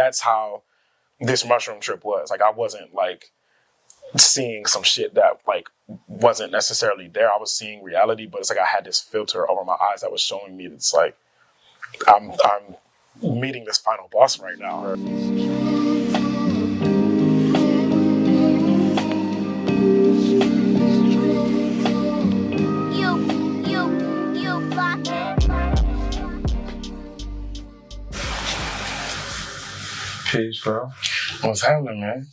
that's how this mushroom trip was. Like, I wasn't like seeing some shit that like wasn't necessarily there. I was seeing reality, but it's like I had this filter over my eyes that was showing me it's like I'm meeting this final boss right now. Peace, bro. What's happening, man?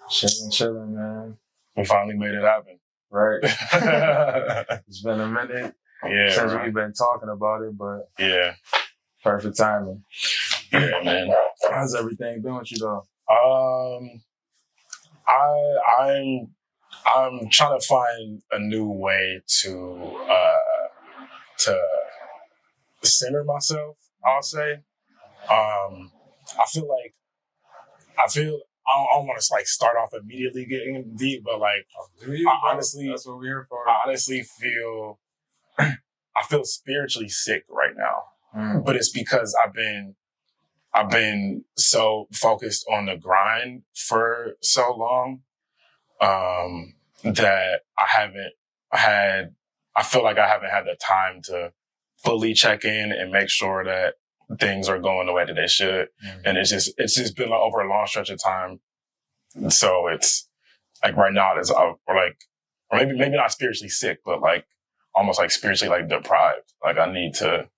Chilling, man. We finally made it happen. Right. It's been a minute since we've been talking about it, but perfect timing. Yeah, man. How's everything been with you, though? I'm trying to find a new way to center myself, I'll say. I don't want to like start off immediately getting deep, but like honestly, that's what we're here for. I honestly feel spiritually sick right now, but it's because I've been so focused on the grind for so long that I feel like I haven't had the time to fully check in and make sure that things are going the way that they should. And it's just been like over a long stretch of time. So it's like right now it's or maybe not spiritually sick, but like almost like spiritually like deprived. Like I need to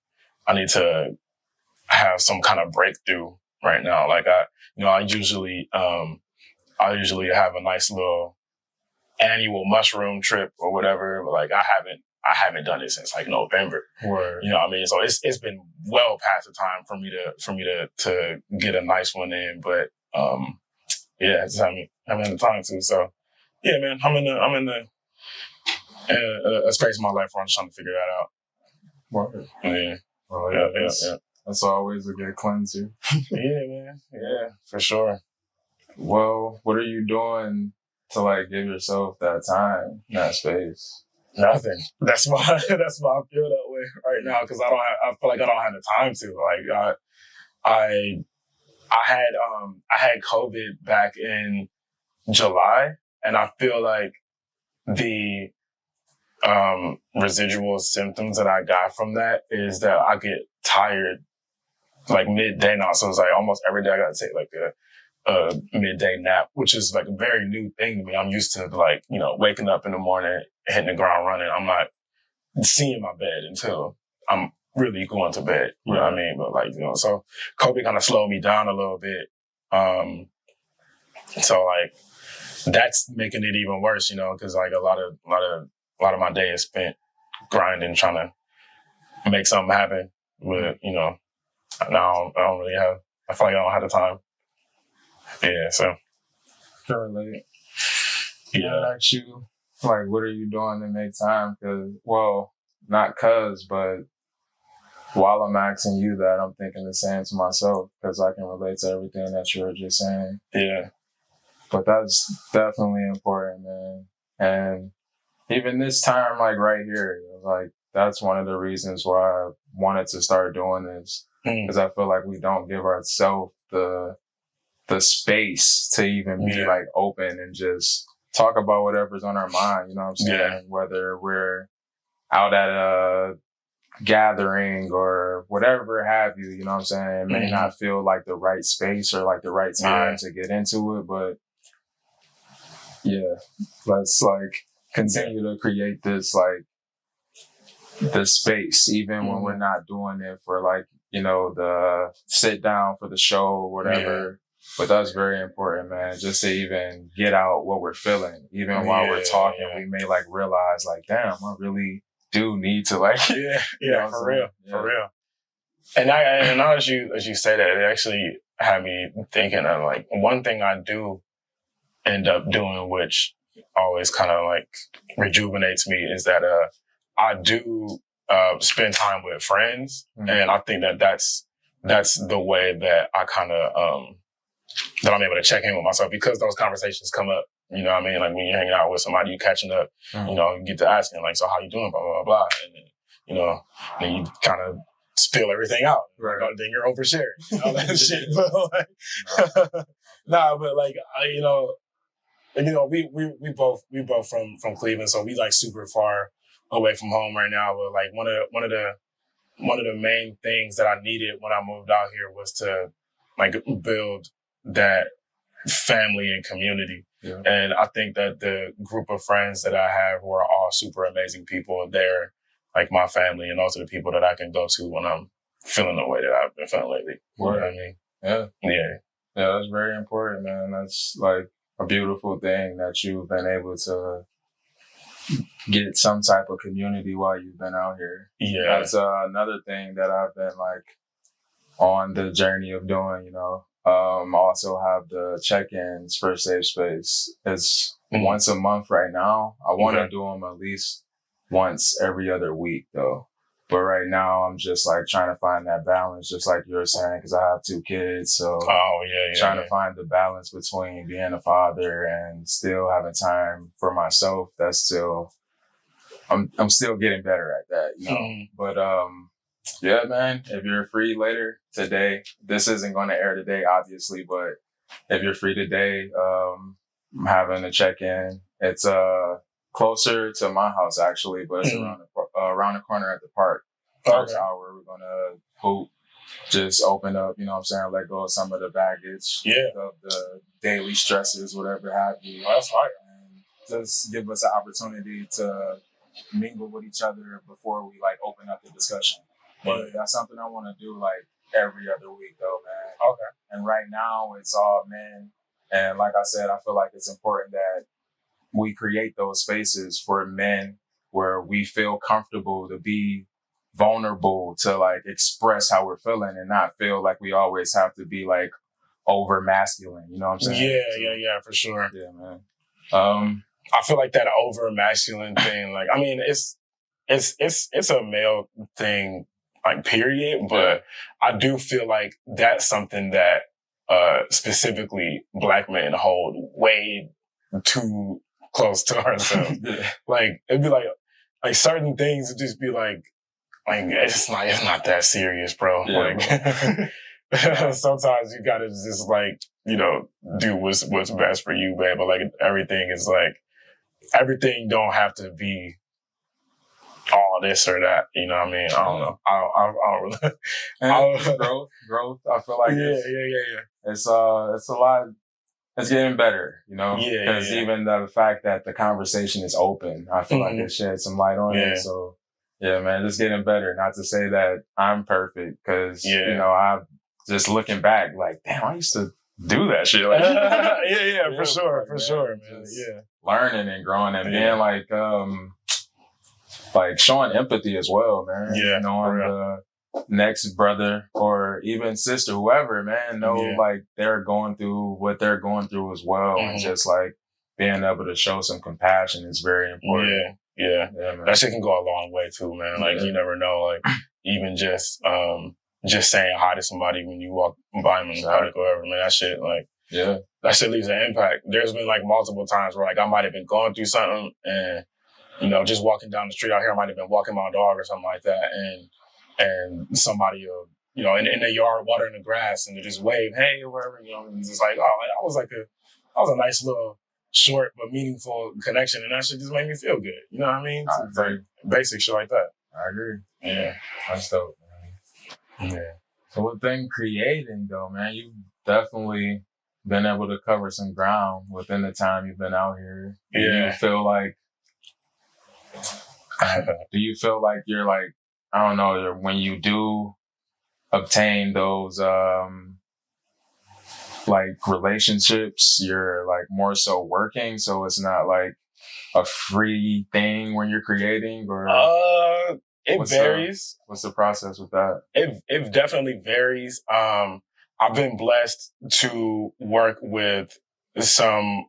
have some kind of breakthrough right now. Like I usually have a nice little annual mushroom trip or whatever, but like I haven't done it since like November. Word. You know what I mean? So it's been well past the time for me to get a nice one in. But I just haven't the time to. So yeah, man, I'm in a space in my life where I'm just trying to figure that out. Word. Yeah. Well, yeah. That's always a good cleanser. Yeah, man. Yeah, for sure. Well, what are you doing to like give yourself that time, that space? Nothing. That's why I feel that way right now, because I feel like I don't have the time to. Like I had COVID back in July, and I feel like the residual symptoms that I got from that is that I get tired like midday now. So it's like almost every day I gotta take like a midday nap, which is like a very new thing to me. I'm used to like, waking up in the morning, hitting the ground running. I'm not seeing my bed until I'm really going to bed. You know what I mean? But like, so COVID kind of slowed me down a little bit. So like that's making it even worse, because like a lot of my day is spent grinding, trying to make something happen. But now I don't really have. I feel like I don't have the time. Yeah, so. Sure, like, yeah. I ask you, like, what are you doing to make time? But while I'm asking you that, I'm thinking the same to myself, because I can relate to everything that you were just saying. Yeah. But that's definitely important, man. And even this time, like right here, like that's one of the reasons why I wanted to start doing this, because I feel like we don't give ourselves the space to even be like open and just talk about whatever's on our mind. You know what I'm saying? Yeah. Whether we're out at a gathering or whatever have you, you know what I'm saying? It may not feel like the right space or like the right time to get into it, but let's like continue to create this like the space, even when we're not doing it for like, the sit down for the show or whatever. But that's very important, man, just to even get out what we're feeling. Even while we're talking, we may like realize like, damn, I really do need to like, for real. And now as you say that, it actually had me thinking of like one thing I do end up doing, which always kind of like rejuvenates me, is that I do spend time with friends, and I think that's the way that I kind of that I'm able to check in with myself, because those conversations come up. You know what I mean? Like when you're hanging out with somebody, you catching up, you get to asking like, so how you doing? Blah, blah, blah, blah. And then, then you kind of spill everything out. Right. Like, then you're oversharing, all that shit. But like, nah, but like, we both from Cleveland, so we like super far away from home right now. But like one of the main things that I needed when I moved out here was to like build that family and community. Yeah. And I think that the group of friends that I have who are all super amazing people, they're like my family, and those are the people that I can go to when I'm feeling the way that I've been feeling lately. You know what I mean? Yeah. Yeah. Yeah, that's very important, man. That's like a beautiful thing that you've been able to get some type of community while you've been out here. Yeah. That's another thing that I've been like on the journey of doing, also have the check-ins for Safe Space. It's once a month right now. I want to do them at least once every other week though. But right now I'm just like trying to find that balance, just like you were saying, because I have 2 kids. So trying to find the balance between being a father and still having time for myself. That's still, I'm still getting better at that, But yeah, man, if you're free later today, this isn't going to air today, obviously, but if you're free today, I'm having a check-in. It's closer to my house actually, but it's around the corner at the park. First hour, we're gonna hoop, just open up, you know what I'm saying, let go of some of the baggage of the daily stresses, whatever have you. Oh, that's right. And just give us an opportunity to mingle with each other before we like open up the discussion. But that's something I want to do like every other week though, man. Okay. And right now it's all men. And like I said, I feel like it's important that we create those spaces for men where we feel comfortable to be vulnerable, to like express how we're feeling and not feel like we always have to be like over masculine. You know what I'm saying? Yeah, for sure. Yeah, man. I feel like that over masculine thing, like, I mean, it's a male thing, like, period. But I do feel like that's something that specifically Black men hold way too close to ourselves. Like, it'd be like certain things would just be like it's not that serious, bro. Yeah, like sometimes you gotta just like, do what's best for you, man. But like everything don't have to be all this or that. You know what I mean? I don't know. I don't really. Growth. I feel like it's a lot. It's getting better, because even the fact that the conversation is open, I feel like it shed some light on it. So yeah, man, it's getting better. Not to say that I'm perfect, because I'm just looking back like, damn, I used to do that shit. Like, for sure, man. Learning and growing and being like showing empathy as well, man. Yeah, knowing the next brother or even sister, whoever, man, like they're going through what they're going through as well, and just like being able to show some compassion is very important. Yeah, man. That shit can go a long way too, man. Like you never know, like even just saying hi to somebody when you walk by them in public or whatever, man. That shit, like, that shit leaves an impact. There's been like multiple times where like I might have been going through something, and just walking down the street out here, I might have been walking my dog or something like that, and somebody in the yard watering the grass, and they just wave, hey, or whatever, and it's just like, oh, that was a nice little short but meaningful connection, and that shit just made me feel good. You know what I mean? It's like basic shit like that. I agree. Yeah. That's dope, man. Yeah. So within creating though, man, you've definitely been able to cover some ground within the time you've been out here. Do you feel like you're like, I don't know, when you do obtain those like relationships, you're like more so working, so it's not like a free thing when you're creating, or it varies. What's the process with that? It definitely varies. I've been blessed to work with some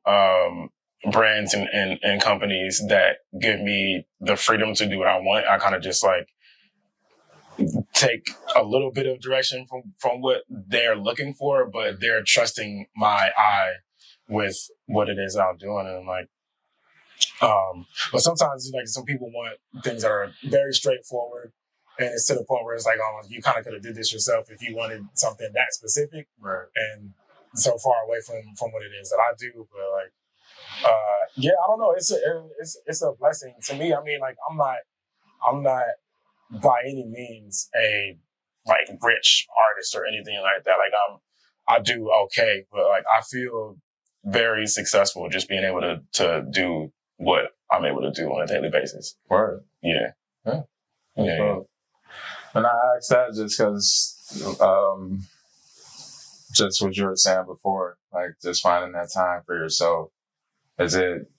brands and companies that give me the freedom to do what I want. I kind of just like take a little bit of direction from what they're looking for, but they're trusting my eye with what it is I'm doing. And like, but sometimes like some people want things that are very straightforward. And it's to the point where it's like, almost, you kind of could have did this yourself if you wanted something that specific. Right. And so far away from what it is that I do. But like, yeah, I don't know. It's a blessing to me. I mean, like, I'm not by any means a like rich artist or anything like that. Like I do okay, but like I feel very successful just being able to do what I'm able to do on a daily basis. Word. Yeah. Yeah. And I asked that just because, just what you were saying before, like just finding that time for yourself. Is it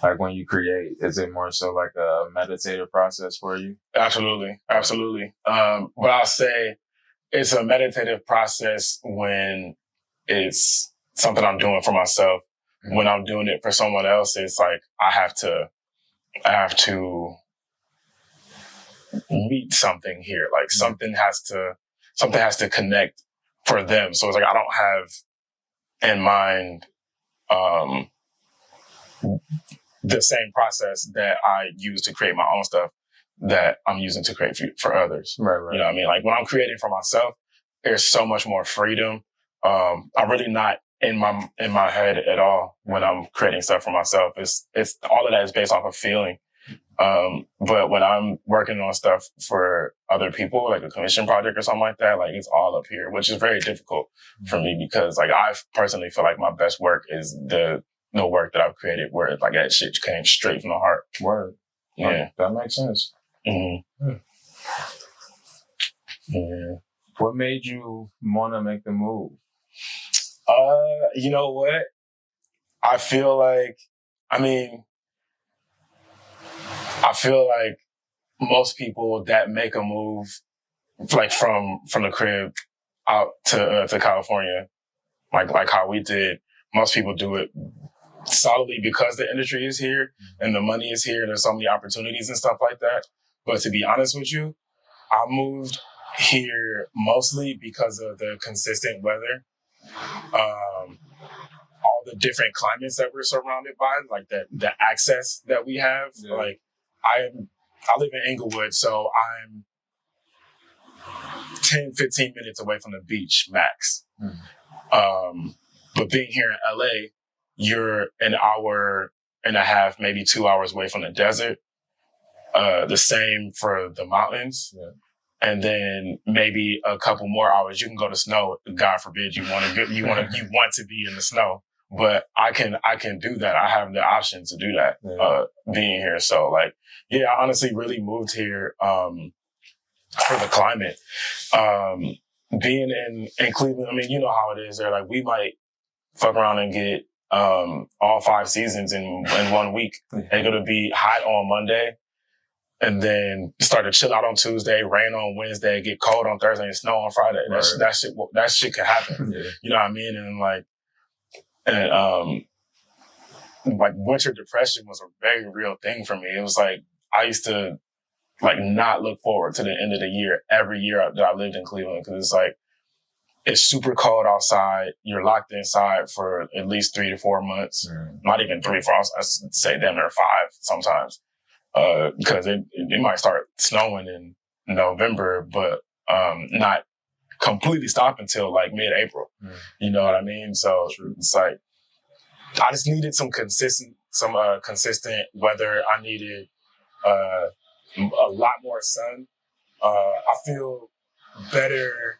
like when you create, is it more so like a meditative process for you? Absolutely. But I'll say it's a meditative process when it's something I'm doing for myself. Mm-hmm. When I'm doing it for someone else, it's like I have to meet something here. Like something has to connect for them. So it's like I don't have in mind the same process that I use to create my own stuff that I'm using to create for others. Right. You know what I mean? Like when I'm creating for myself, there's so much more freedom. I'm really not in my head at all when I'm creating stuff for myself. It's all of that is based off of feeling. But when I'm working on stuff for other people, like a commission project or something like that, like it's all up here, which is very difficult for me because like I personally feel like my best work is the work that I've created where like that shit came straight from the heart. Word. Yeah. That makes sense. Mm-hmm. Yeah. What made you want to make the move? You know what? I feel like most people that make a move, like from the crib out to California, like how we did, most people do it solidly because the industry is here and the money is here and there's so many opportunities and stuff like that. But to be honest with you, I moved here mostly because of the consistent weather, all the different climates that we're surrounded by, like the access that we have. Yeah. Like I live in Inglewood, so I'm 10, 15 minutes away from the beach max. But being here in LA, you're an hour and a half, maybe 2 hours away from the desert. The same for the mountains. Yeah. And then maybe a couple more hours, you can go to snow. God forbid you want to be in the snow. But I can do that. I have the option to do that, being here. So like, yeah, I honestly really moved here, for the climate. Being in Cleveland, I mean, you know how it is there. Like we might fuck around and get, all 5 seasons in 1 week. And it's going to be hot on Monday. And then start to chill out on Tuesday, rain on Wednesday, get cold on Thursday, and snow on Friday. Right. That shit could happen. Yeah. You know what I mean? And like winter depression was a very real thing for me. It was like I used to like not look forward to the end of the year every year that I lived in Cleveland because it's like it's super cold outside. You're locked inside for at least 3 to 4 months. Not even 3, 4. I'd say damn near 5 sometimes. Because it might start snowing in November, but not completely stop until like mid-April. You know what I mean? So it's like I just needed some consistent weather. I needed a lot more sun. I feel better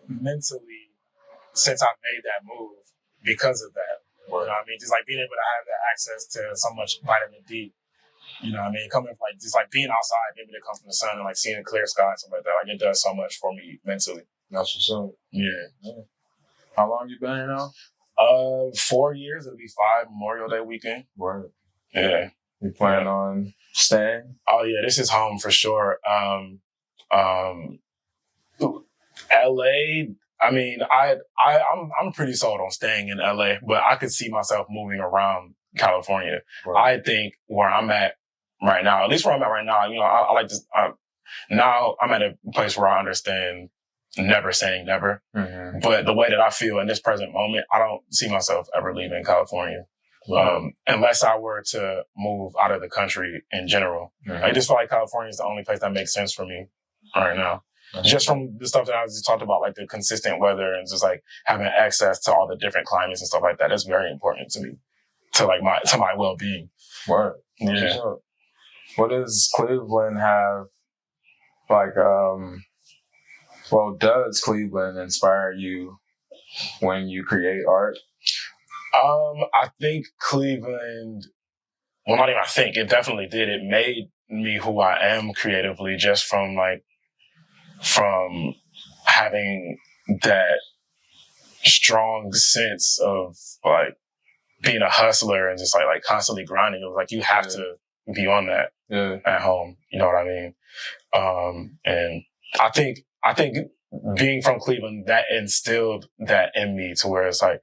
mentally since I made that move because of that. You know what I mean? Just like being able to have that access to so much vitamin D. You know what I mean? Coming from like, just like being outside, maybe to come from the sun and like seeing a clear sky and stuff like that. Like it does so much for me mentally. That's what's up. Yeah. How long you been here now? 4 years. It'll be 5 Memorial Day weekend. Word. Yeah. You plan on staying? Oh yeah, this is home for sure. LA, I mean, I'm pretty sold on staying in LA, but I could see myself moving around California. Right. I think where I'm at right now, at least where I'm at right now, you know, I like this. Now I'm at a place where I understand never saying never. Mm-hmm. But the way that I feel in this present moment, I don't see myself ever leaving California. Unless I were to move out of the country in general. I just feel like California is the only place that makes sense for me right now. Just from the stuff that I just talked about, like the consistent weather and just like having access to all the different climates and stuff like that. That's very important to me, to my well-being. Word. Yeah. Sure. What does Cleveland have? Like, does Cleveland inspire you when you create art? I think Cleveland, well, not even I think, it definitely did. It made me who I am creatively, just from having that strong sense of like being a hustler and just like constantly grinding. It was like, you have to be on that at home. You know what I mean? And I think being from Cleveland, that instilled that in me, to where it's like,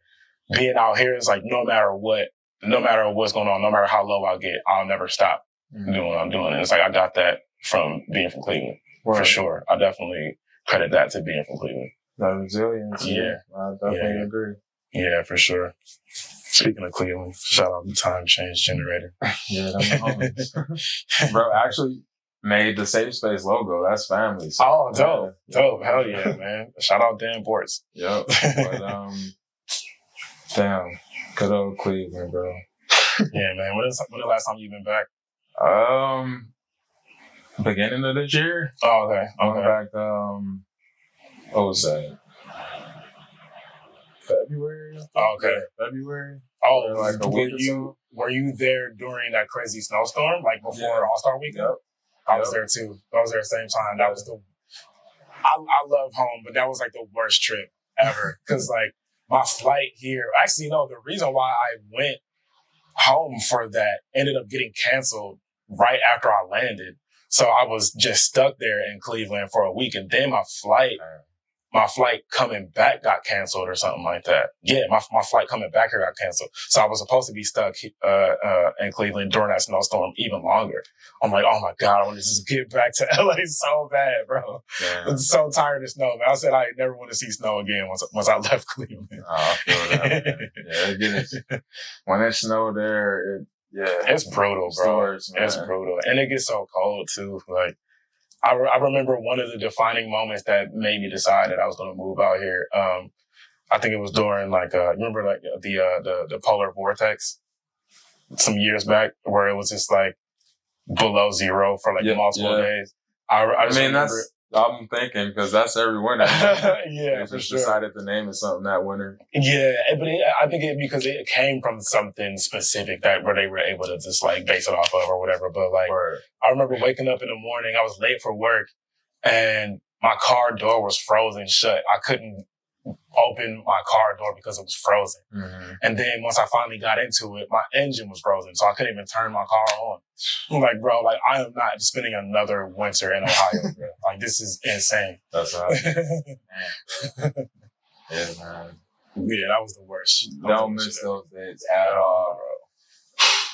being out here is like, no matter what's going on, no matter how low I get, I'll never stop doing what I'm doing. And it's like, I got that from being from Cleveland. For sure. I definitely credit that to being from Cleveland. That resilience. Yeah. I definitely agree. Yeah, for sure. Speaking of Cleveland, shout out to Time Change Generator. Yeah, that's my homies. Bro, actually made the Safe Space logo. That's family. So, oh, dope. Dope. Hell yeah, man. Shout out Dan Bortz. Yep. But, damn. Good old Cleveland, bro. Yeah, man. When the last time you've been back? Beginning of this year. Oh, okay. Went back, what was that? February? Oh, okay. February? Oh, like a week or so? Were you there during that crazy snowstorm, like before All-Star Weekend? Yep. I was there too. I was there at the same time. That was I love home, but that was like the worst trip ever. Cause like my flight here, actually no, the reason why I went home for that ended up getting canceled right after I landed. So I was just stuck there in Cleveland for a week, and then my flight coming back got canceled or something like that. Yeah, my flight coming back here got canceled. So I was supposed to be stuck in Cleveland during that snowstorm even longer. I'm like, oh my God, I want to just get back to LA so bad, bro. Damn. I'm so tired of snow, man. I said I never want to see snow again once I left Cleveland. Oh, I feel that, man. When it snowed there, it's brutal, bro. It's brutal. And it gets so cold too. Like, I remember one of the defining moments that made me decide that I was going to move out here. I think it was during remember like the polar vortex some years back, where it was just like below zero for like multiple days. I mean, remember, I'm thinking, because that's every winter. Yeah, they just decided to name it something that winter. Yeah, but I think because it came from something specific where they were able to just like base it off of or whatever. But like, I remember waking up in the morning, I was late for work, and my car door was frozen shut. I couldn't open my car door because it was frozen. Mm-hmm. And then once I finally got into it, my engine was frozen, so I couldn't even turn my car on. I'm like, bro, like, I am not spending another winter in Ohio, bro. Like, this is insane. That's right. Yeah, man. Yeah, that was the worst. Don't miss those days at all,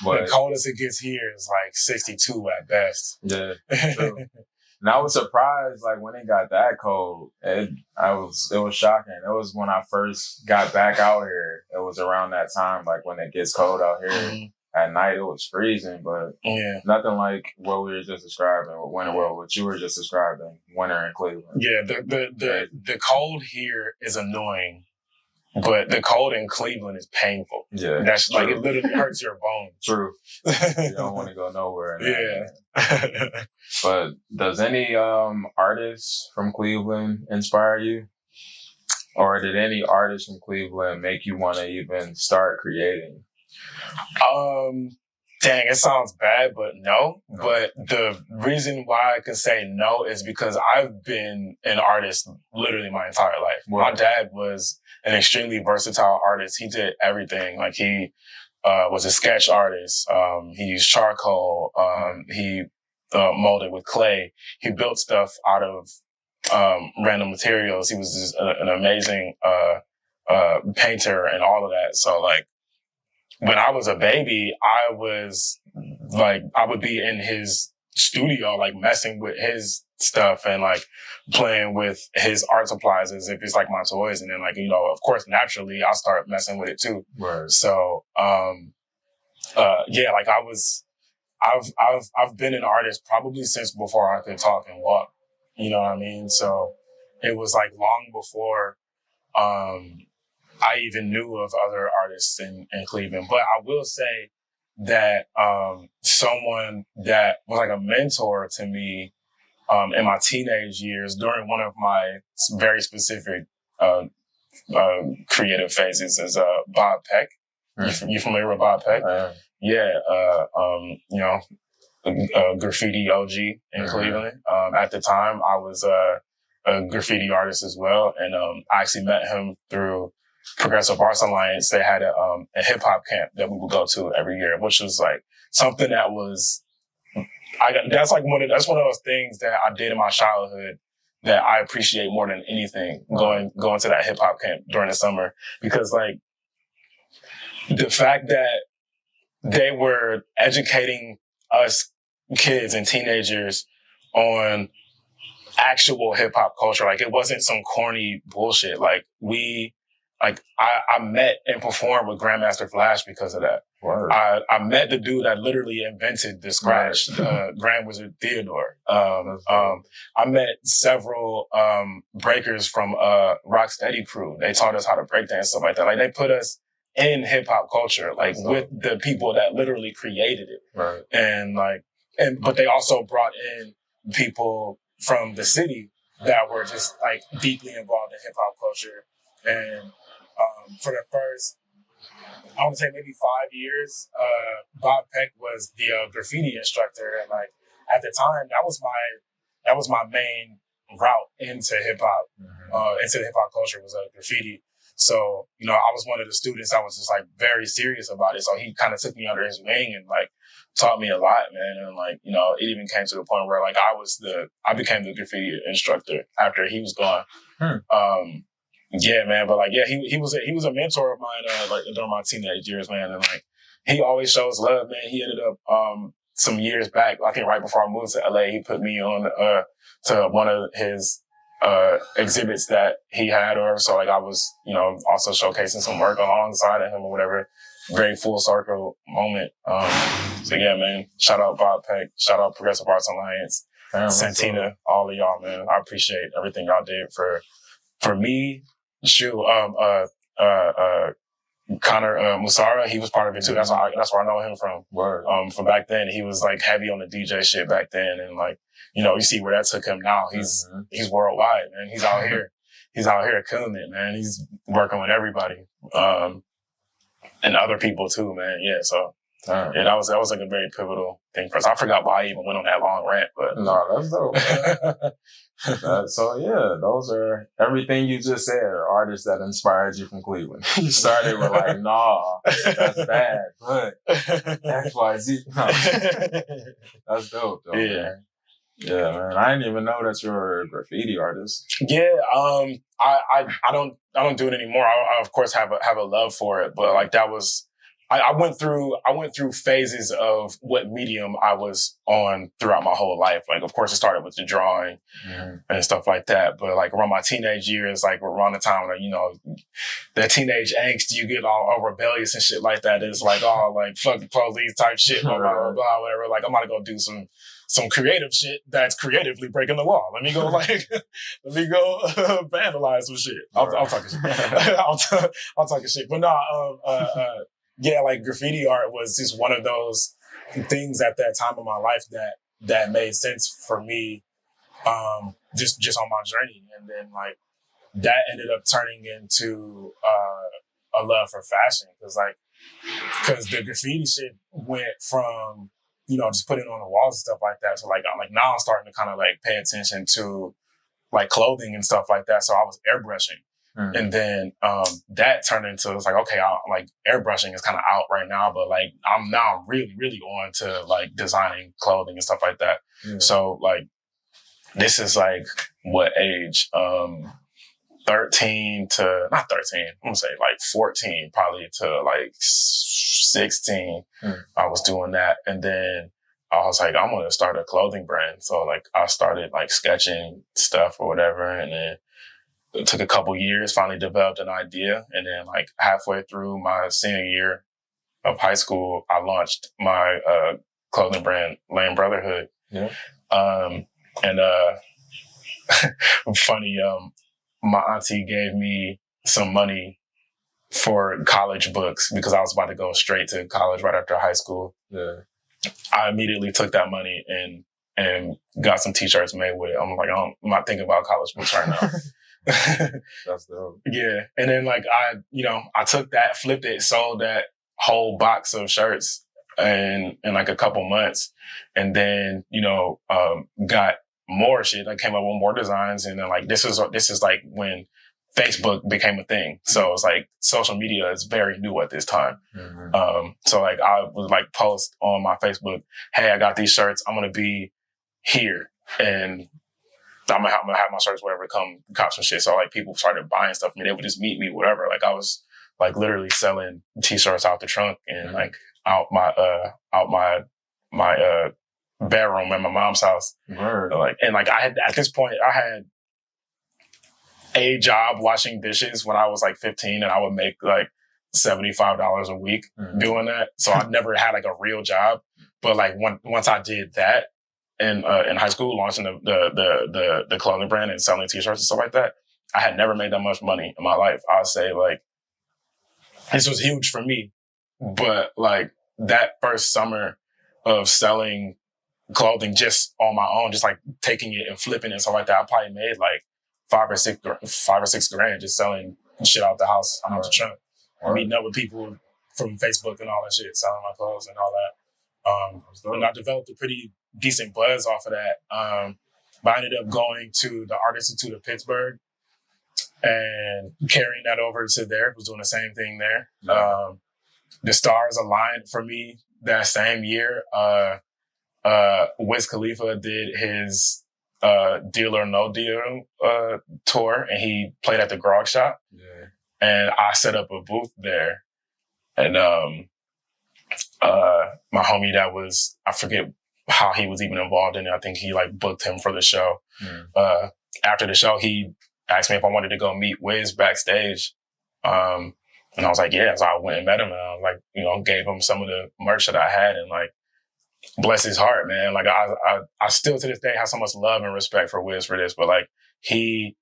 bro. But the coldest it gets here is like 62 at best. Yeah, true. And I was surprised, like, when it got that cold. It was shocking. It was when I first got back out here. It was around that time, like, when it gets cold out here. Mm-hmm. At night, it was freezing, but nothing like what we were just describing, what you were just describing, winter in Cleveland. Yeah, the cold here is annoying, but the cold in Cleveland is painful. Yeah. That's true. Like, it literally hurts your bones. True. You don't want to go nowhere. Yeah. But does any artists from Cleveland inspire you? Or did any artist from Cleveland make you want to even start creating? Dang, it sounds bad, but no. But the reason why I can say no is because I've been an artist literally my entire life. Wow. My dad was an extremely versatile artist. He did everything. Like, he was a sketch artist. He used charcoal. He molded with clay. He built stuff out of random materials. He was just an amazing painter and all of that. So, like, when I was a baby, I would be in his studio, like, messing with his stuff and like playing with his art supplies as if it's like my toys. And then, like, you know, of course, naturally, I'll start messing with it too. Right. So, like I've been an artist probably since before I could talk and walk. You know what I mean? So it was like long before I even knew of other artists in Cleveland. But I will say that someone that was like a mentor to me in my teenage years during one of my very specific creative phases is Bob Peck. You familiar with Bob Peck? Yeah. You know, graffiti OG in Cleveland. At the time, I was a graffiti artist as well, and I actually met him through Progressive Arts Alliance. They had a hip hop camp that we would go to every year, which was like something that was that's one of those things that I did in my childhood that I appreciate more than anything. Going to that hip hop camp during the summer, because like the fact that they were educating us kids and teenagers on actual hip hop culture. Like it wasn't some corny bullshit. Like I met and performed with Grandmaster Flash because of that. I met the dude that literally invented the scratch, Grand Wizard Theodore. I met several breakers from Rocksteady crew. They taught us how to break dance, stuff like that. Like they put us in hip hop culture, like with the people that literally created it. Right. But they also brought in people from the city that were just like deeply involved in hip hop culture. And for the first, I would say maybe 5 years, Bob Peck was the graffiti instructor, and like at the time, that was my main route into hip hop, into the hip hop culture was graffiti. So you know, I was one of the students that was just like very serious about it. So he kind of took me under his wing and like taught me a lot, man. And like, you know, it even came to the point where like I became the graffiti instructor after he was gone. Yeah, man. But like, yeah, he was a mentor of mine, like during my teenage years, man. And like, he always shows love, man. He ended up, some years back, I think right before I moved to LA, he put me on, to one of his, exhibits that he had, or so like I was, you know, also showcasing some work alongside of him or whatever. Very full circle moment. So yeah, man, shout out Bob Peck, shout out Progressive Arts Alliance, Santina, all of y'all, man. I appreciate everything y'all did for me. Shoot, Connor Musara, he was part of it too. That's where I know him from. From back then, he was like heavy on the DJ shit back then, and like, you know, you see where that took him now. He's worldwide, man. He's out here. He's out here killing it, man. He's working with everybody, and other people too, man. Yeah, so. Yeah, that was like a very pivotal thing for us. I forgot why I even went on that long rant, but no, that's dope. So yeah, those are everything you just said are artists that inspired you from Cleveland. You started with like, nah, that's bad, but XYZ. No. That's dope though. Yeah. Man. Yeah, man. I didn't even know that you're a graffiti artist. Yeah, I don't do it anymore. I of course have a love for it, but like that was. I went through phases of what medium I was on throughout my whole life. Like, of course, it started with the drawing and stuff like that. But like around my teenage years, like around the time that, you know, the teenage angst, you get all rebellious and shit like that. It's like, oh, like fuck the police type shit, blah, blah, blah, blah, whatever. Like, I'm about to go do some creative shit that's creatively breaking the law. Let me go vandalize some shit. I'll talk shit. I'll talk shit. But no, yeah, like graffiti art was just one of those things at that time of my life that made sense for me, just on my journey. And then like that ended up turning into a love for fashion, because the graffiti shit went from, you know, just putting it on the walls and stuff like that. So like now I'm starting to kind of like pay attention to like clothing and stuff like that. So I was airbrushing. And then that turned into, it's like, okay, like airbrushing is kind of out right now, but like I'm now really, really on to like designing clothing and stuff like that. So like this is like what age? 13 to, not 13, I'm gonna say like 14 probably to like 16. I was doing that. And then I was like, I'm gonna start a clothing brand. So like I started like sketching stuff or whatever, and then it took a couple years, finally developed an idea. And then like halfway through my senior year high school, I launched my clothing brand, Lane Brotherhood. Yeah. And funny, my auntie gave me some money for college books because I was about to go straight to college right after high school. Yeah. I immediately took that money and got some t-shirts made with it. I'm like, I'm not thinking about college books right now. That's dope. Yeah. And then like I took that, flipped it, sold that whole box of shirts in like a couple months. And then, got more shit. I came up with more designs. And then like, this is like when Facebook became a thing. So it's like social media is very new at this time. Mm-hmm. So like I would like post on my Facebook, hey, I got these shirts. I'm going to be here and I'm gonna have my shirts, whatever, come cop some shit. So like people started buying stuff from me. They would just meet me, whatever. Like I was like literally selling t-shirts out the trunk and like out my bedroom at my mom's house. Word. Like, and like I had a job washing dishes when I was like 15 and I would make like $75 a week doing that. So I never had like a real job. But like once I did that in high school, launching the clothing brand and selling t-shirts and stuff like that, I had never made that much money in my life. I would say like this was huge for me. But like that first summer of selling clothing just on my own, just like taking it and flipping it and stuff like that, I probably made like $5 or $6 grand just selling shit out the house, out the trunk, meeting up with people from Facebook and all that shit, selling my clothes and all that. And I developed a pretty decent buzz off of that. But I ended up going to the Art Institute of Pittsburgh and carrying that over to there. Was doing the same thing there. The stars aligned for me that same year. Wiz Khalifa did his Deal or No Deal tour, and he played at the Grog Shop. Yeah. And I set up a booth there. And my homie that was, I forget how he was even involved in it. I think he like booked him for the show. After the show, he asked me if I wanted to go meet Wiz backstage. And I was like, yeah. So I went and met him and I was like, gave him some of the merch that I had and like, bless his heart, man. Like I still to this day have so much love and respect for Wiz for this, but like he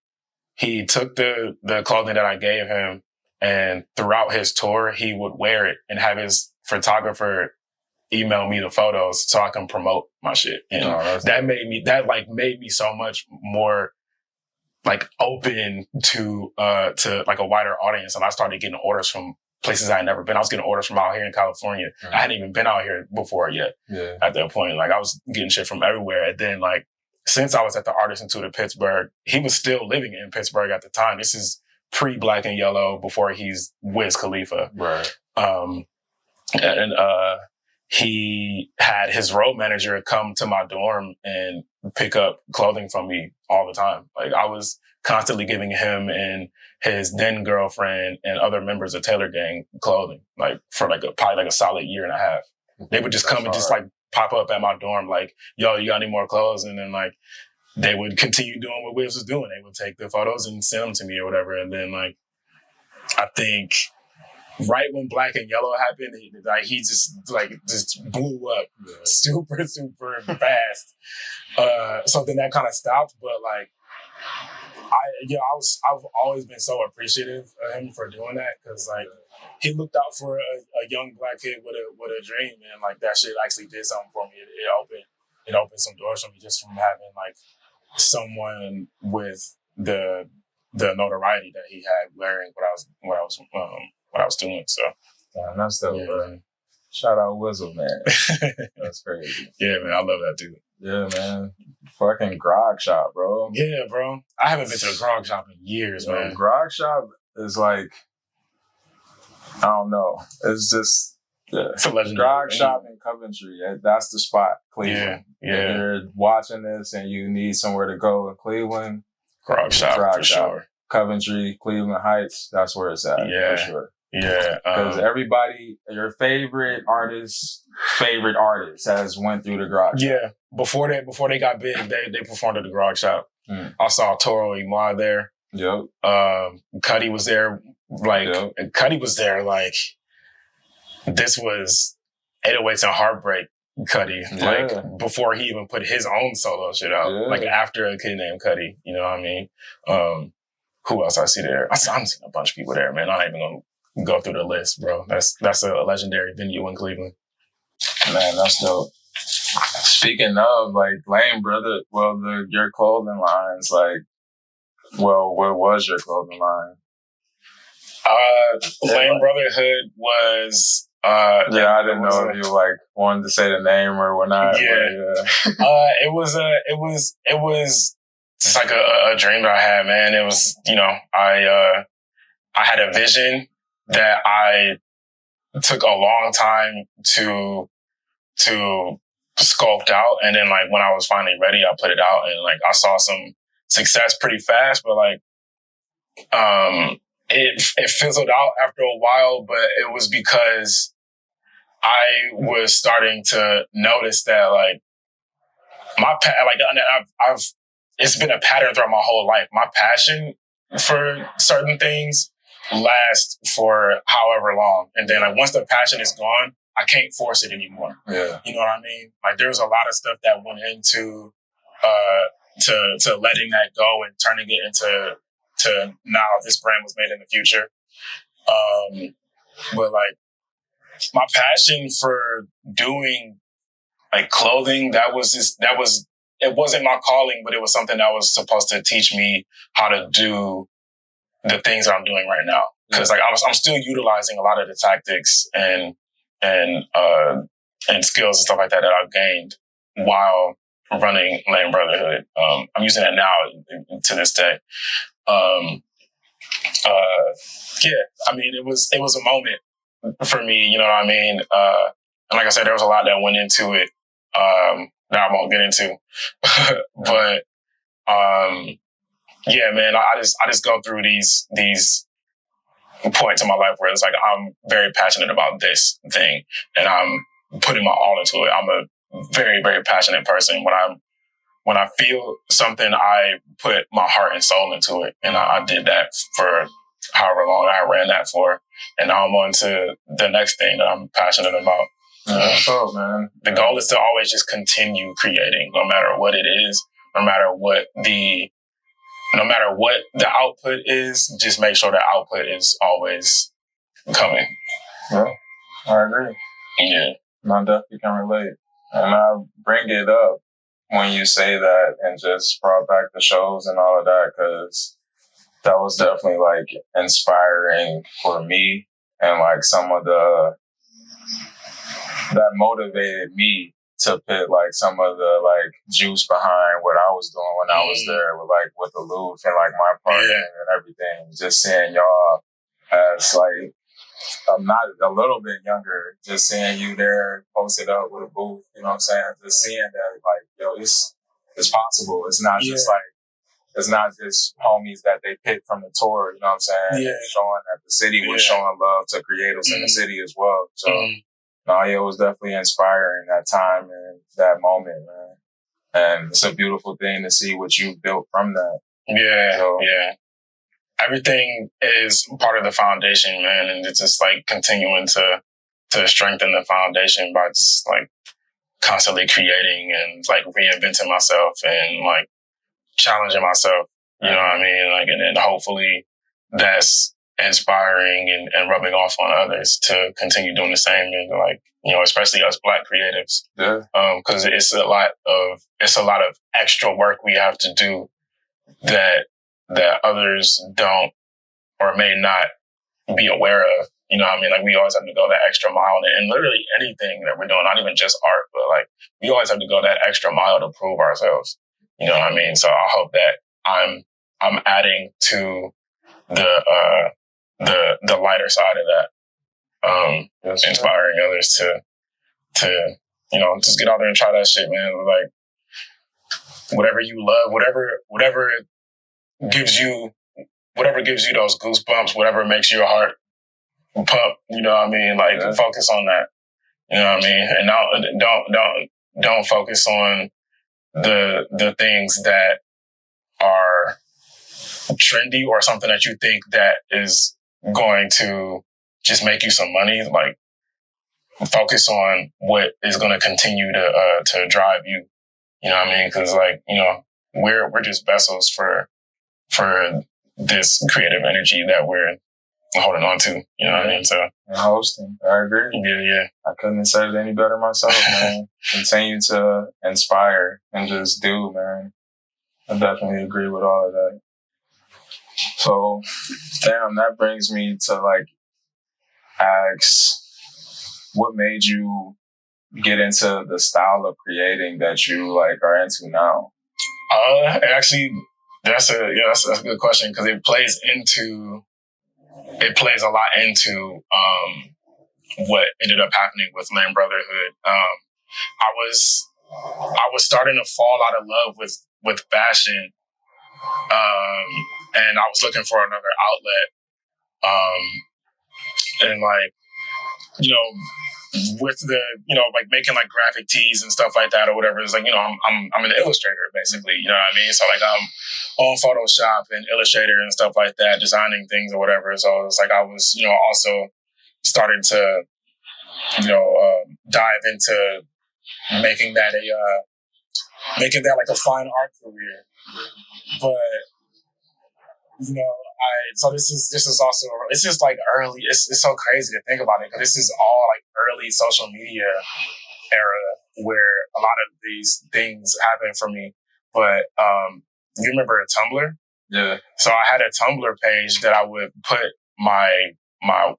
took the clothing that I gave him and throughout his tour, he would wear it and have his photographer email me the photos so I can promote my shit. And that made me so much more like open to like a wider audience. And I started getting orders from places I had never been. I was getting orders from out here in California. I hadn't even been out here before yet. Yeah. At that point, like I was getting shit from everywhere. And then like, since I was at the Art Institute of Pittsburgh, he was still living in Pittsburgh at the time. This is pre-Black and Yellow before he's Wiz Khalifa. Right. And he had his road manager come to my dorm and pick up clothing from me all the time. Like I was constantly giving him and his then girlfriend and other members of Taylor Gang clothing, like for like probably like a solid year and a half. They would just come and just like pop up at my dorm, like, yo, you got any more clothes? And then like they would continue doing what Wiz was doing. They would take the photos and send them to me or whatever. And then like I think right when Black and Yellow happened, he just blew up super fast. So then that kind of stopped, but like I've always been so appreciative of him for doing that because like he looked out for a young Black kid with a dream, and like that shit actually did something for me. It opened some doors for me just from having like someone with the notoriety that he had wearing what I was doing. So that's dope, bro. Shout out Wizzle, man. That's crazy. Yeah, man, I love that dude. Yeah, man. Fucking Grog Shop, bro. Yeah, bro. I haven't been to a Grog Shop in years, man. Grog Shop is like, I don't know. It's just it's a legendary Grog Shop in Coventry. That's the spot, Cleveland. Yeah. If you're watching this and you need somewhere to go in Cleveland, Grog Shop for sure. Coventry, Cleveland Heights, that's where it's at. Yeah. For sure. Yeah. Because everybody, your favorite artist has went through the Grog Shop. Yeah. Before they got big, they performed at the Grog Shop. I saw Toro Imar there. Yep. Cuddy was there. Cuddy was there like this was 808s and Heartbreak Cudi, like before he even put his own solo shit out, like after a kid named Cudi, you know what I mean? Who else I see there? I'm seeing a bunch of people there, man. I'm not even gonna go through the list, bro. That's a legendary venue in Cleveland. Man, that's dope. Speaking of like Lane Brother, your clothing lines, like, what was your clothing line? Lane Brotherhood was. I didn't know if you like wanted to say the name or not. Yeah. It was just like a dream that I had, man. It was, I had a vision that I took a long time to sculpt out, and then like when I was finally ready, I put it out, and like I saw some success pretty fast, but like it fizzled out after a while, but it was because I was starting to notice that like it's been a pattern throughout my whole life. My passion for certain things lasts for however long, and then like once the passion is gone, I can't force it anymore. Yeah, you know what I mean. Like there's a lot of stuff that went into to letting that go and turning it into now this brand was made in the future. But like my passion for doing like clothing, it wasn't my calling, but it was something that was supposed to teach me how to do the things that I'm doing right now. Cause like I'm still utilizing a lot of the tactics and skills and stuff like that I gained while running Lane Brotherhood. I'm using it now to this day. I mean, it was a moment for me, you know what I mean? And like I said, there was a lot that went into it, that I won't get into, but, yeah, man, I just go through these points in my life where it's like, I'm very passionate about this thing and I'm putting my all into it. I'm a very, very passionate person. When I feel something, I put my heart and soul into it. And I did that for however long I ran that for. And now I'm on to the next thing that I'm passionate about. Man. The goal is to always just continue creating, no matter what it is, no matter what the output is, just make sure the output is always coming. Yeah, I agree. Yeah. I definitely can relate. And I bring it up when you say that and just brought back the shows and all of that, because that was definitely like inspiring for me, and like some of that motivated me to put like some of the like juice behind what I was doing when I was there with the Louvre and like my partying and everything. Just seeing y'all as like, I'm not a little bit younger, just seeing you there posted up with a booth, you know what I'm saying? Just seeing that like, yo, it's possible. It's not just like, it's not just homies that they picked from the tour, you know what I'm saying? Yeah. Showing that the city was showing love to creators in the city as well. So, no, it was definitely inspiring that time and that moment, man. And it's a beautiful thing to see what you built from that. Yeah, yeah. Everything is part of the foundation, man, and it's just like continuing to strengthen the foundation by just like constantly creating and like reinventing myself and like challenging myself. You know what I mean? Like, and then hopefully that's inspiring and rubbing off on others to continue doing the same. And like, especially us Black creatives, because it's a lot of extra work we have to do that others don't or may not be aware of. You know what I mean? Like we always have to go that extra mile and literally anything that we're doing, not even just art, but like we always have to go that extra mile to prove ourselves. You know what I mean? So I hope that I'm adding to the lighter side of that. Inspiring others to just get out there and try that shit, man. Like whatever you love, whatever gives you those goosebumps, whatever makes your heart pump, you know what I mean? Like focus on that. You know what I mean? And don't focus on the things that are trendy or something that you think that is going to just make you some money. Like focus on what is going to continue to drive you. You know what I mean? Because like, you know, we're just vessels for this creative energy that we're holding on to. You know what I mean? So and hosting, I agree. Yeah. I couldn't have said it any better myself, man. Continue to inspire and just do, man. I definitely agree with all of that. So, damn, that brings me to like ask, what made you get into the style of creating that you like are into now? Actually, that's a good question because it plays a lot into what ended up happening with Land Brotherhood. I was starting to fall out of love with fashion, and I was looking for another outlet, and like, you know, with the, you know, like making like graphic tees and stuff like that or whatever. It's like, you know, I'm an illustrator basically, you know what I mean? So like I'm on Photoshop and Illustrator and stuff like that, designing things or whatever. So it's like I was, you know, also starting to, you know, dive into making that like a fine art career. But, you know, so this is also, it's just like early, it's so crazy to think about it, because this is all like early social media era where a lot of these things happen for me. But you remember Tumblr? Yeah. So I had a Tumblr page that I would put my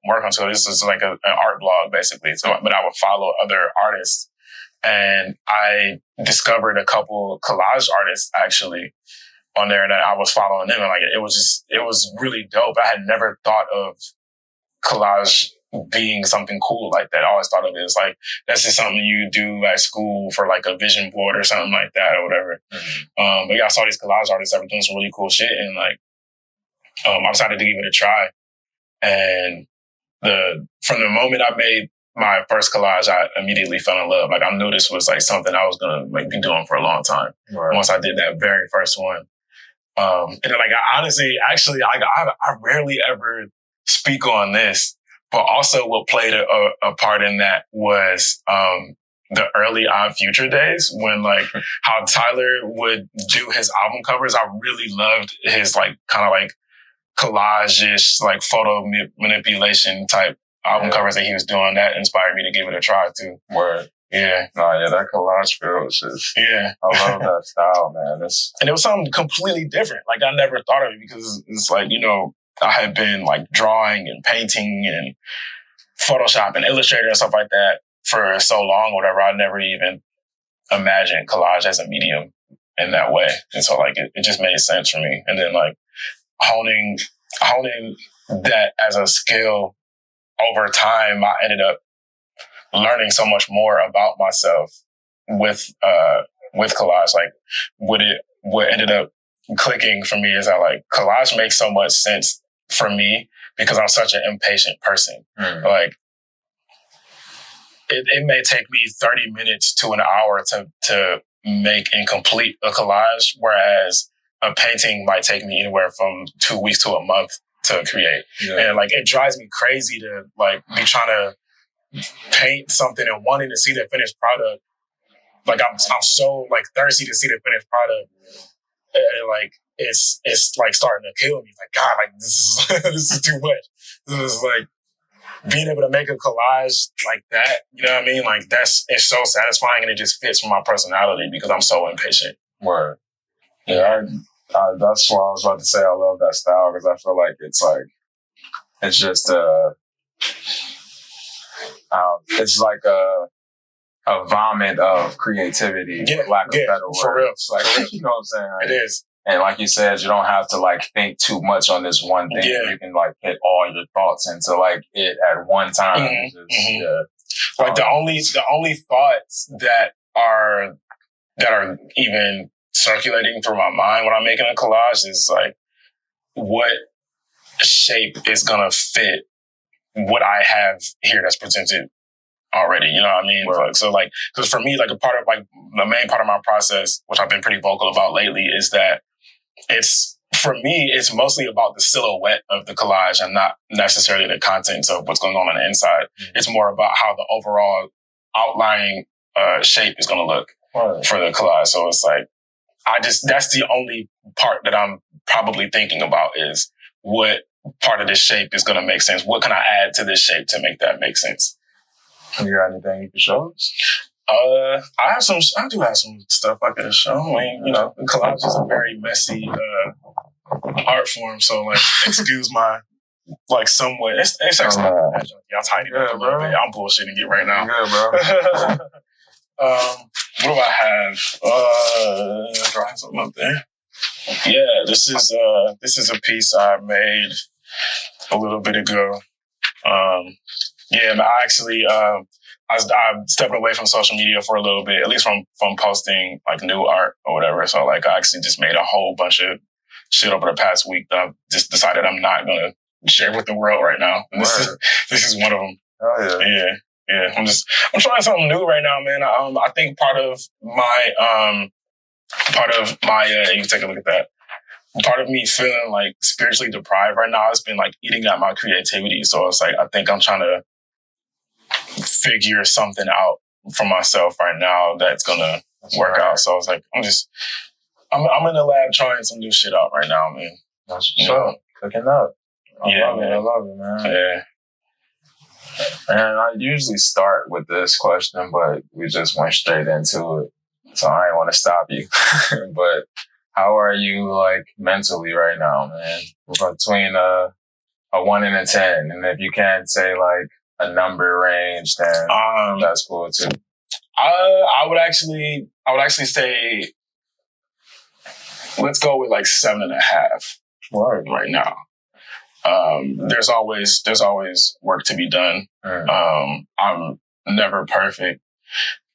work on. So this is like an art blog basically. So, but I would follow other artists, and I discovered a couple collage artists actually on there that I was following them, and like it was really dope. I had never thought of collage being something cool like that. I always thought of it as like, that's just something you do at school for like a vision board or something like that or whatever. Mm-hmm. But yeah, I saw these collage artists that were doing some really cool shit, and like I decided to give it a try. And from the moment I made my first collage, I immediately fell in love. Like I knew this was like something I was gonna like be doing for a long time. Right. Once I did that very first one. And then like I rarely ever speak on this, but also what played a part in that was the early Odd Future days, when like how Tyler would do his album covers. I really loved his like kind of like collage-ish like photo manipulation type album covers that he was doing. That inspired me to give it a try too. Word. Yeah. No, yeah, that collage feel is just, yeah. I love that style, man. And it was something completely different. Like I never thought of it, because it's like, you know, I had been like drawing and painting and Photoshop and Illustrator and stuff like that for so long, whatever. I never even imagined collage as a medium in that way. And so like it just made sense for me. And then like honing that as a skill over time, I ended up learning so much more about myself with collage. Like what ended up clicking for me is that like collage makes so much sense for me because I'm such an impatient person. Mm. Like it may take me 30 minutes to an hour to make and complete a collage, whereas a painting might take me anywhere from 2 weeks to a month to create. Yeah. And like it drives me crazy to like be trying to paint something and wanting to see the finished product. Like I'm so like thirsty to see the finished product, and like it's like starting to kill me. Like God, like this is too much. This is like being able to make a collage like that. You know what I mean? Like it's so satisfying, and it just fits with my personality because I'm so impatient. Word. Yeah, that's why I was about to say I love that style, because I feel like it's just it's like a vomit of creativity, for lack of better words. For real. Like, you know what I'm saying? Right? It is. And like you said, you don't have to like think too much on this one thing. Yeah. You can like put all your thoughts into like it at one time. Mm-hmm. Just, yeah. Like the only thoughts that are even circulating through my mind when I'm making a collage is like, what shape is gonna fit what I have here that's presented already, you know what I mean? Right. So like, because for me, like a part of like the main part of my process, which I've been pretty vocal about lately, is that it's for me, it's mostly about the silhouette of the collage and not necessarily the contents of what's going on the inside. Mm-hmm. It's more about how the overall outlining shape is going to look for the collage. So it's like, that's the only part that I'm probably thinking about is what part of this shape is going to make sense. What can I add to this shape to make that make sense? You got anything you can show us? I do have some stuff I could show. I mean, you know, collage is a very messy art form, so like, excuse my like somewhat. It's actually y'all tidy up a little bit. I'm bullshitting it right now. Good, bro. What do I have? Do I have something up there? Yeah, this is a piece I made a little bit ago. Yeah, I actually I'm stepping away from social media for a little bit, at least from posting like new art or whatever. So like I actually just made a whole bunch of shit over the past week that I've just decided I'm not gonna share with the world right now. And this is one of them. Oh yeah. Yeah. I'm trying something new right now, man. I think part of my you can take a look at that. Part of me feeling like spiritually deprived right now has been like eating at my creativity. So it's like I think I'm trying to figure something out for myself right now that's gonna work out. So it's like I'm in the lab trying some new shit out right now, man. That's what's up. Looking up. I love it, man. Yeah. And I usually start with this question, but we just went straight into it. So I didn't want to stop you. But how are you like mentally right now, man? Between a 1 and a 10. And if you can't say like a number range, then that's cool too. I would actually say let's go with like 7.5 right now. There's always work to be done. I'm never perfect.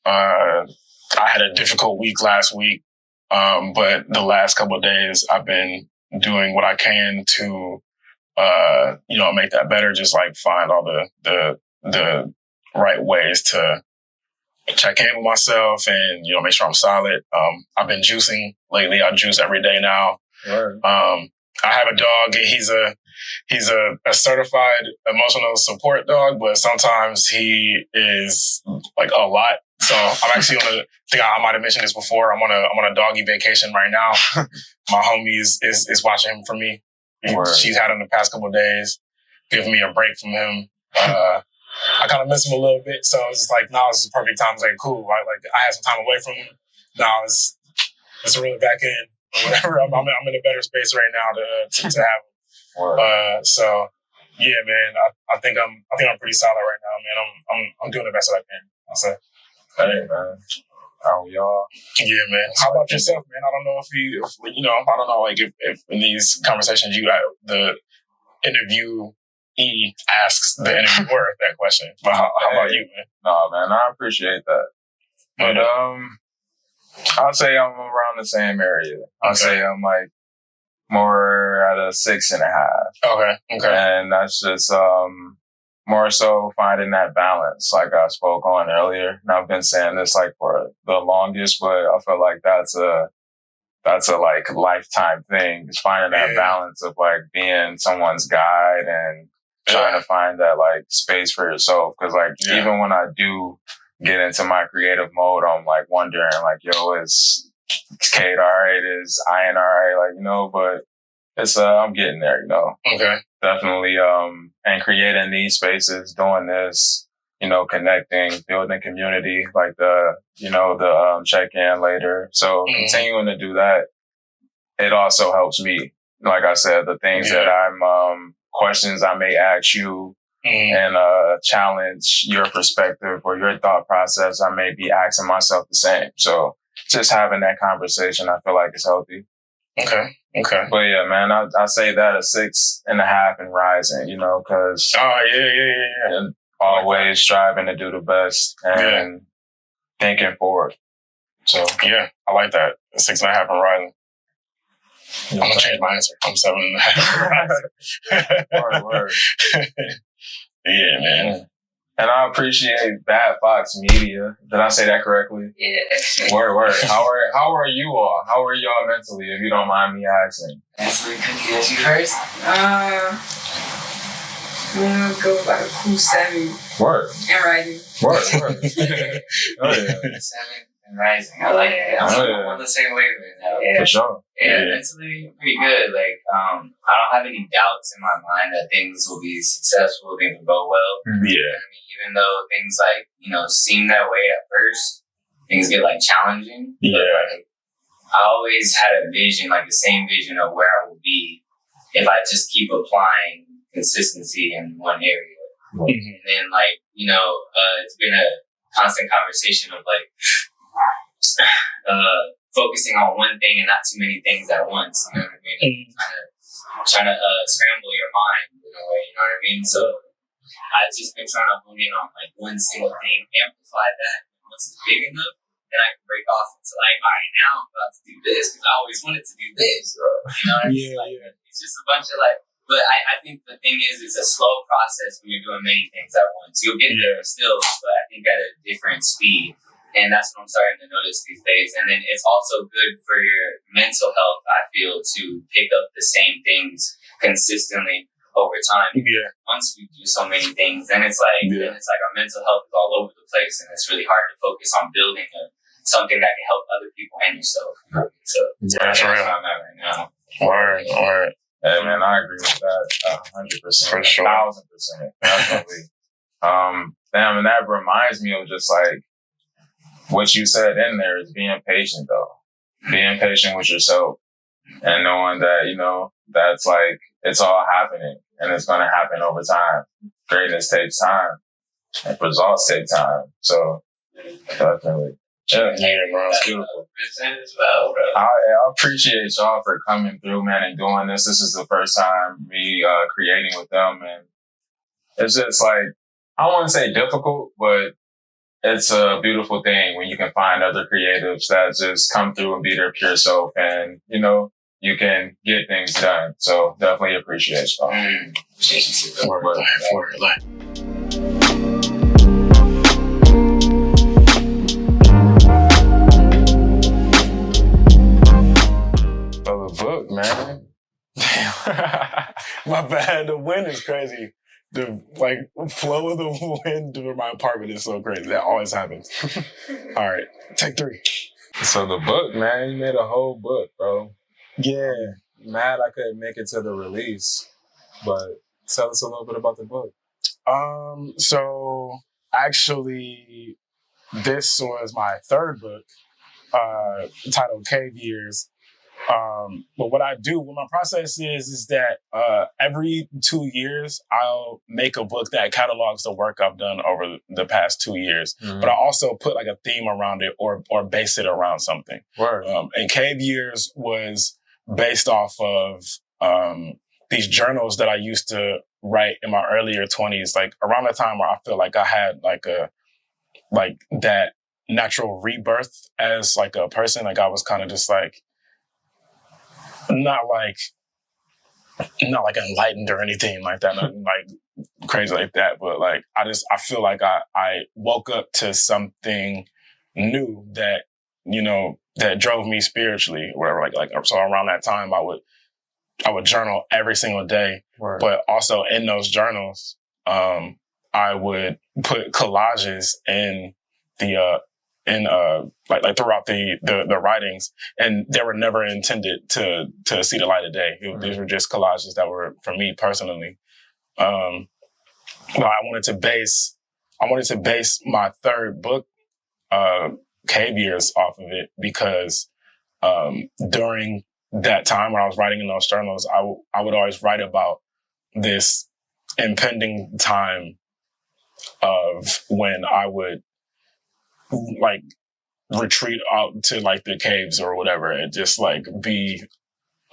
I had a difficult week last week, but the last couple of days I've been doing what I can to, make that better. Just like find all the right ways to check in with myself and, make sure I'm solid. I've been juicing lately. I juice every day now. I have a dog. He's a certified emotional support dog, but sometimes he is like a lot. So I'm actually I think I might have mentioned this before. I'm on a doggy vacation right now. My homie is watching him for me. She's had him the past couple of days, giving me a break from him. I kind of miss him a little bit, so it's just like now is the perfect time. It's like cool. Like I had some time away from him. Now it's really back in or whatever. I'm in a better space right now to have him. So yeah, man. I think I'm pretty solid right now, man. I'm doing the best that I can. I'll say. Hey, man. How are y'all? Yeah, man. How about yourself, man? I don't know I don't know, like if in these conversations the interviewee asks the interviewer that question. But how about you, man? No, man, I appreciate that. But I'll say I'm around the same area. I'll say I'm like more at a 6.5. Okay. And that's just more so finding that balance, like I spoke on earlier. And I've been saying this like for the longest, but I feel like that's a like lifetime thing. Is finding that balance of like being someone's guide and trying to find that like space for yourself. Cause like even when I do get into my creative mode, I'm like wondering like, yo, is Kate alright? Is Ian alright? Like, but it's I'm getting there, Okay. Definitely and creating these spaces, doing this, connecting, building community, like the check-in later. So continuing to do that, it also helps me. Like I said, the things that I'm questions I may ask you and challenge your perspective or your thought process, I may be asking myself the same. So just having that conversation, I feel like it's healthy. Okay. But yeah, man, I say that a 6.5 and rising, because and always striving to do the best and thinking forward. So yeah, I like that. 6.5 and rising. I'm gonna change my answer. I'm 7.5. Word. Yeah, man. And I appreciate Bad Fox Media. Did I say that correctly? Yeah. Word. How are you all? How are y'all mentally, if you don't mind me asking? Mentally, Cookie, that's you first? I'm gonna go by a cool 7. Word. And writing. Word. Oh, yeah. 7 and rising. I like it. I'm on the same wavelength now. Yeah. For sure. Yeah, mentally pretty good. Like, I don't have any doubts in my mind that things will be successful, things will go well. Yeah. You know what I mean? Even though things like, seem that way at first, things get like challenging. Yeah. But, like, I always had a vision, like the same vision of where I will be if I just keep applying consistency in one area. Mm-hmm. And then it's been a constant conversation of like, focusing on one thing and not too many things at once. You know what I mean? Trying to scramble your mind in a way. You know what I mean? So I've just been trying to hone in on like one single thing, amplify that. Once it's big enough, then I can break off into like, all right, now I'm about to do this because I always wanted to do this. You know what I mean? Yeah. It's just a bunch of like. But I think the thing is, it's a slow process when you're doing many things at once. You'll get there still, but I think at a different speed. And that's what I'm starting to notice these days. And then it's also good for your mental health, I feel, to pick up the same things consistently over time. Yeah. Once we do so many things, then it's like our mental health is all over the place, and it's really hard to focus on building something that can help other people and yourself. So that's where real. I'm at right now. Word. Hey man, I agree with that 100%. For sure. 1,000%. Definitely. And that reminds me of just like what you said in there is being patient though. Being patient with yourself and knowing that, that's like, it's all happening and it's going to happen over time. Greatness takes time and results take time. So definitely. Yeah, bro. It's beautiful. I appreciate y'all for coming through, man, and doing this. This is the first time me creating with them. And it's just like, I don't want to say difficult, but it's a beautiful thing when you can find other creatives that just come through and be their pure self and, you can get things done. So definitely appreciate y'all. Word. So the book, man. My bad. The wind is crazy. The flow of the wind through my apartment is so crazy. That always happens. All right, take 3. So the book, man, you made a whole book, bro. Yeah. Mad I couldn't make it to the release, but tell us a little bit about the book. So actually, this was my 3rd book, titled Cave Years. But what my process is that every 2 years, I'll make a book that catalogs the work I've done over the past 2 years. Mm-hmm. But I also put like a theme around it or base it around something. Word. And Cave Years was based off of these journals that I used to write in my earlier 20s, like around the time where I feel like I had like that natural rebirth as like a person. Like I was kind of just like, not like enlightened or anything like that, not like crazy like that, but like I feel like I woke up to something new that that drove me spiritually or whatever. Like so around that time I would journal every single day. Word. But also in those journals I would put collages in the like throughout the writings, and they were never intended to see the light of day. These were just collages that were for me personally. But I wanted to base my 3rd book, Cave Years, off of it because during that time when I was writing in those journals, I would always write about this impending time of when I would like retreat out to like the caves or whatever and just like be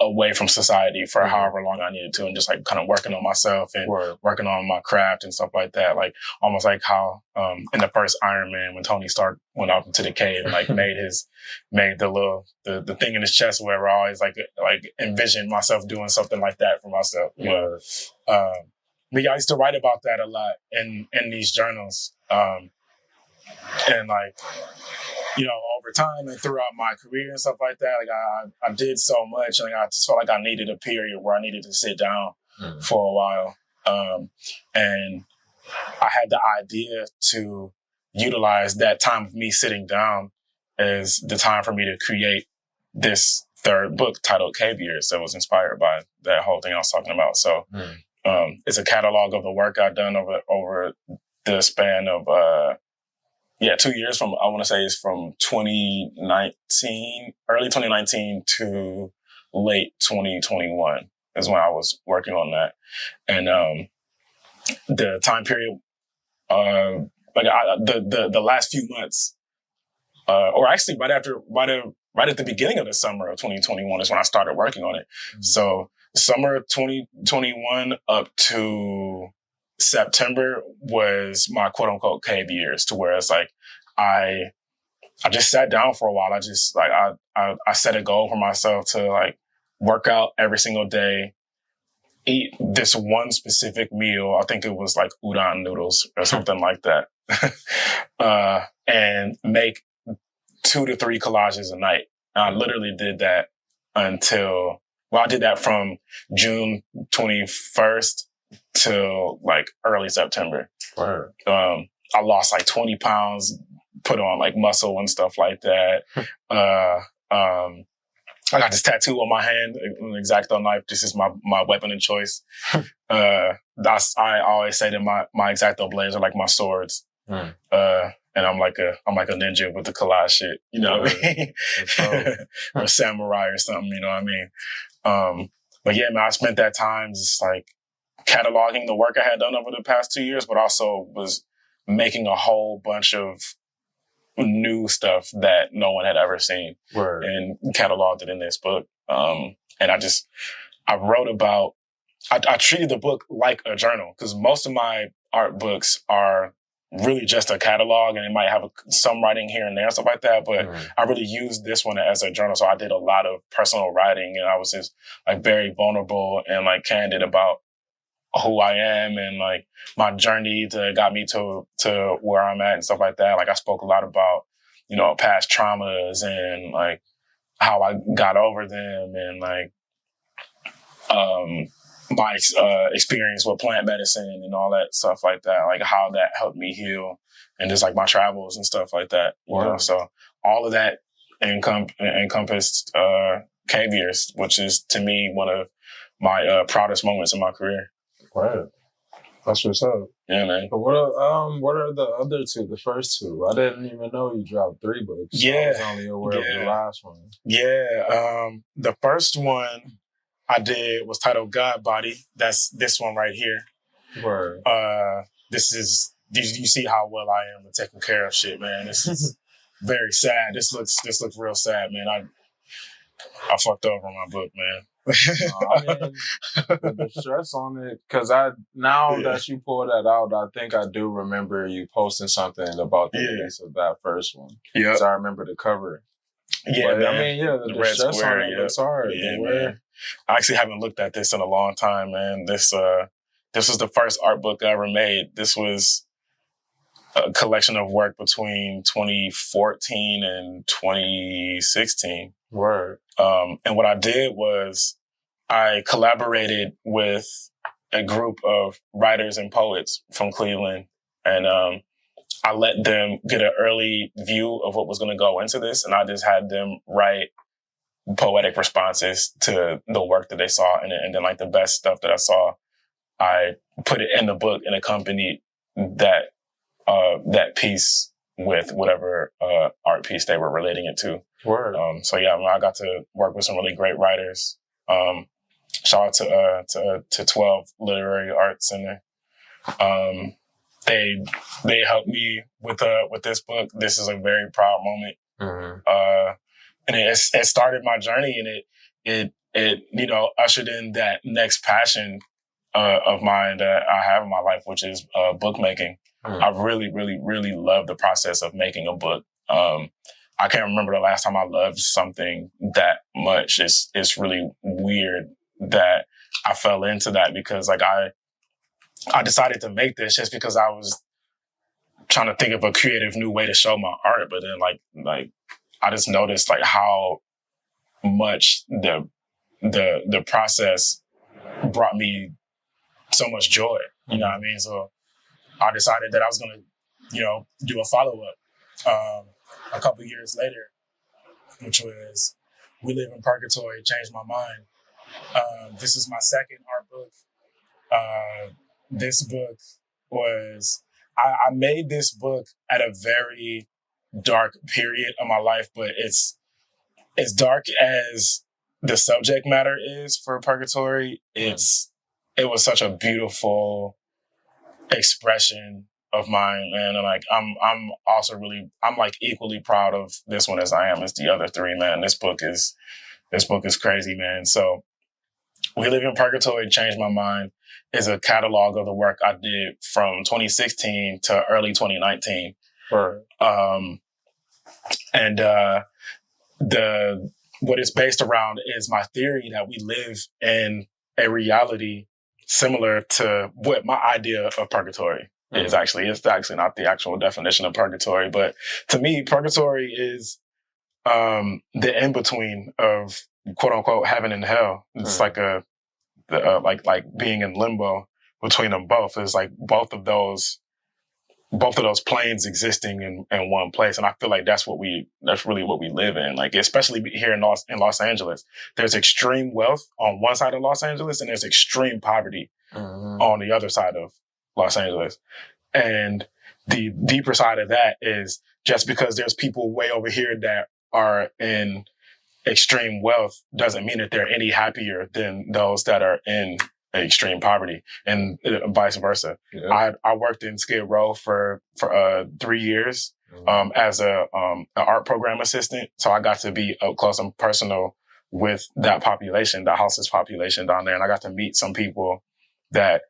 away from society for however long I needed to and just like kind of working on myself and working on my craft and stuff like that. Like almost like how in the first Iron Man when Tony Stark went off into the cave and like made the thing in his chest or whatever, I always like envisioned myself doing something like that for myself. I used to write about that a lot in these journals. And like, over time and throughout my career and stuff like that, like I did so much, and like, I just felt like I needed a period where I needed to sit down for a while. And I had the idea to utilize that time of me sitting down as the time for me to create this third book titled Cave Years that was inspired by that whole thing I was talking about. So it's a catalog of the work I've done over the span of 2 years from, I want to say it's from 2019, early 2019 to late 2021 is when I was working on that. And the time period, the last few months, or actually right at the beginning of the summer of 2021 is when I started working on it. So summer of 2021 up to September was my quote unquote cave years, to where it's like I just sat down for a while. I just like I set a goal for myself to like work out every single day, eat this one specific meal. I think it was like udon noodles or something like that, and make 2 to 3 collages a night. And I literally did that until I did that from June 21st till like early September. Wow. I lost like 20 pounds, put on like muscle and stuff like that. I got this tattoo on my hand, an X-Acto knife. This is my weapon of choice. I always say that my X-Acto blades are like my swords. And I'm like a ninja with the collage shit, you know what I mean? Or a samurai or something, you know what I mean? But yeah, man, I spent that time just like cataloging the work I had done over the past 2 years, but also was making a whole bunch of new stuff that no one had ever seen. Word. And cataloged it in this book. And I wrote about, I treated the book like a journal, because most of my art books are really just a catalog, and it might have some writing here and there, stuff like that. But I really used this one as a journal. So I did a lot of personal writing, and I was just like very vulnerable and like candid about who I am and like my journey that got me to where I'm at and stuff like that. Like I spoke a lot about, past traumas and like how I got over them, and like, my experience with plant medicine and all that stuff like that, like how that helped me heal, and just like my travels and stuff like that. You know? So all of that encompassed Cave Years, which is to me one of my proudest moments in my career. Right. That's what's up. Yeah, man. But what are the other two, the first two? I didn't even know you dropped 3 books. Yeah. I was only aware of the last one. Yeah. The first one I did was titled God Body. That's this one right here. Word. You see how well I am at taking care of shit, man. This is very sad. This looks real sad, man. I fucked over my book, man. I mean, the stress on it, because that you pull that out, I think I do remember you posting something about the release of that first one. Yeah. So I remember the cover. Yeah, but, man. I mean, the red stress square, on it looks hard. Yeah, man. I actually haven't looked at this in a long time, man. This was the first art book I ever made. This was a collection of work between 2014 and 2016. Word. And what I did was I collaborated with a group of writers and poets from Cleveland, and I let them get an early view of what was going to go into this, and I just had them write poetic responses to the work that they saw in it. And then like the best stuff that I saw, I put it in the book and accompanied that piece with whatever art piece they were relating it to. Word. So yeah, I got to work with some really great writers. Shout out to 12 Literary Arts Center. They helped me with this book. This is a very proud moment. Mm-hmm. And it started my journey, and it ushered in that next passion of mine that I have in my life, which is bookmaking. I really, really, really love the process of making a book. I can't remember the last time I loved something that much. It's really weird that I fell into that, because like I decided to make this just because I was trying to think of a creative new way to show my art. But then like I just noticed like how much the process brought me so much joy. You know what I mean? So I decided that I was gonna, do a follow-up a couple years later, which was We Live in Purgatory, Changed My Mind. This is my second art book. This book was, I made this book at a very dark period of my life, but it's as dark as the subject matter is for Purgatory. It was such a beautiful expression of mine, man. And like, I'm also I'm like equally proud of this one as I am as the other three, man. This book is crazy, man. So We Live in Purgatory, Changed My Mind is a catalog of the work I did from 2016 to early 2019. Right. And what it's based around is my theory that we live in a reality similar to what my idea of purgatory is. Actually, it's actually not the actual definition of purgatory, but to me, purgatory is the in between of quote unquote heaven and hell. It's like like being in limbo between them both. It's like both of those planes existing in one place. And I feel like that's really what we live in. Like, especially here in Los Angeles, there's extreme wealth on one side of Los Angeles and there's extreme poverty on the other side of Los Angeles. And the deeper side of that is just because there's people way over here that are in extreme wealth doesn't mean that they're any happier than those that are in extreme poverty, and vice versa. Yeah. I worked in Skid Row for 3 years as an art program assistant. So I got to be up close and personal with that population, the houseless population down there. And I got to meet some people that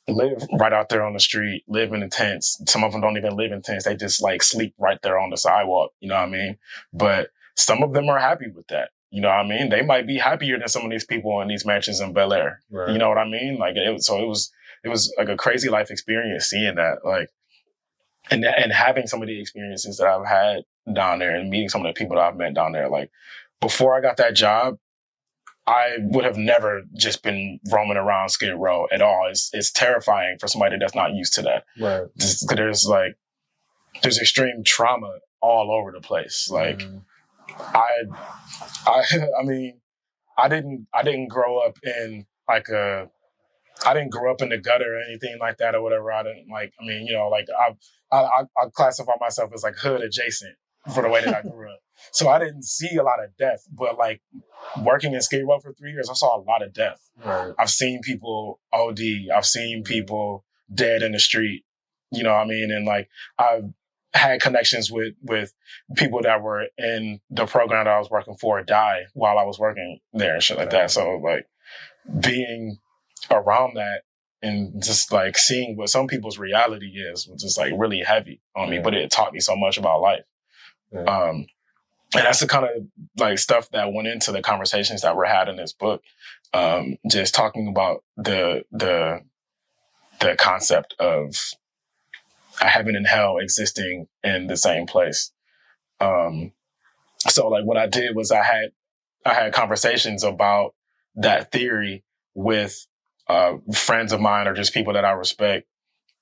live right out there on the street, live in the tents. Some of them don't even live in tents. They just like sleep right there on the sidewalk. You know what I mean? But some of them are happy with that. You know what I mean? They might be happier than some of these people in these mansions in Bel Air. Right. You know what I mean? Like it was like a crazy life experience seeing that, like, and having some of the experiences that I've had down there and meeting some of the people that I've met down there. Like before I got that job, I would have never just been roaming around Skid Row at all. It's terrifying for somebody that's not used to that. Right. There's extreme trauma all over the place. Like. I mean, I didn't grow up in I didn't grow up in the gutter or anything like that or whatever. I classify myself as like hood adjacent for the way that I grew up. So I didn't see a lot of death, but like working in Skid Row for 3 years, I saw a lot of death. Right. I've seen people OD. I've seen people dead in the street. You know what I mean? And like I've had connections with people that were in the program that I was working for die while I was working there and shit like that. So like being around that and just like seeing what some people's reality is was just like really heavy on me, but it taught me so much about life. Yeah. And that's the kind of like stuff that went into the conversations that were had in this book. Just talking about the concept of a heaven and hell existing in the same place. So like what I did was I had conversations about that theory with friends of mine or just people that I respect.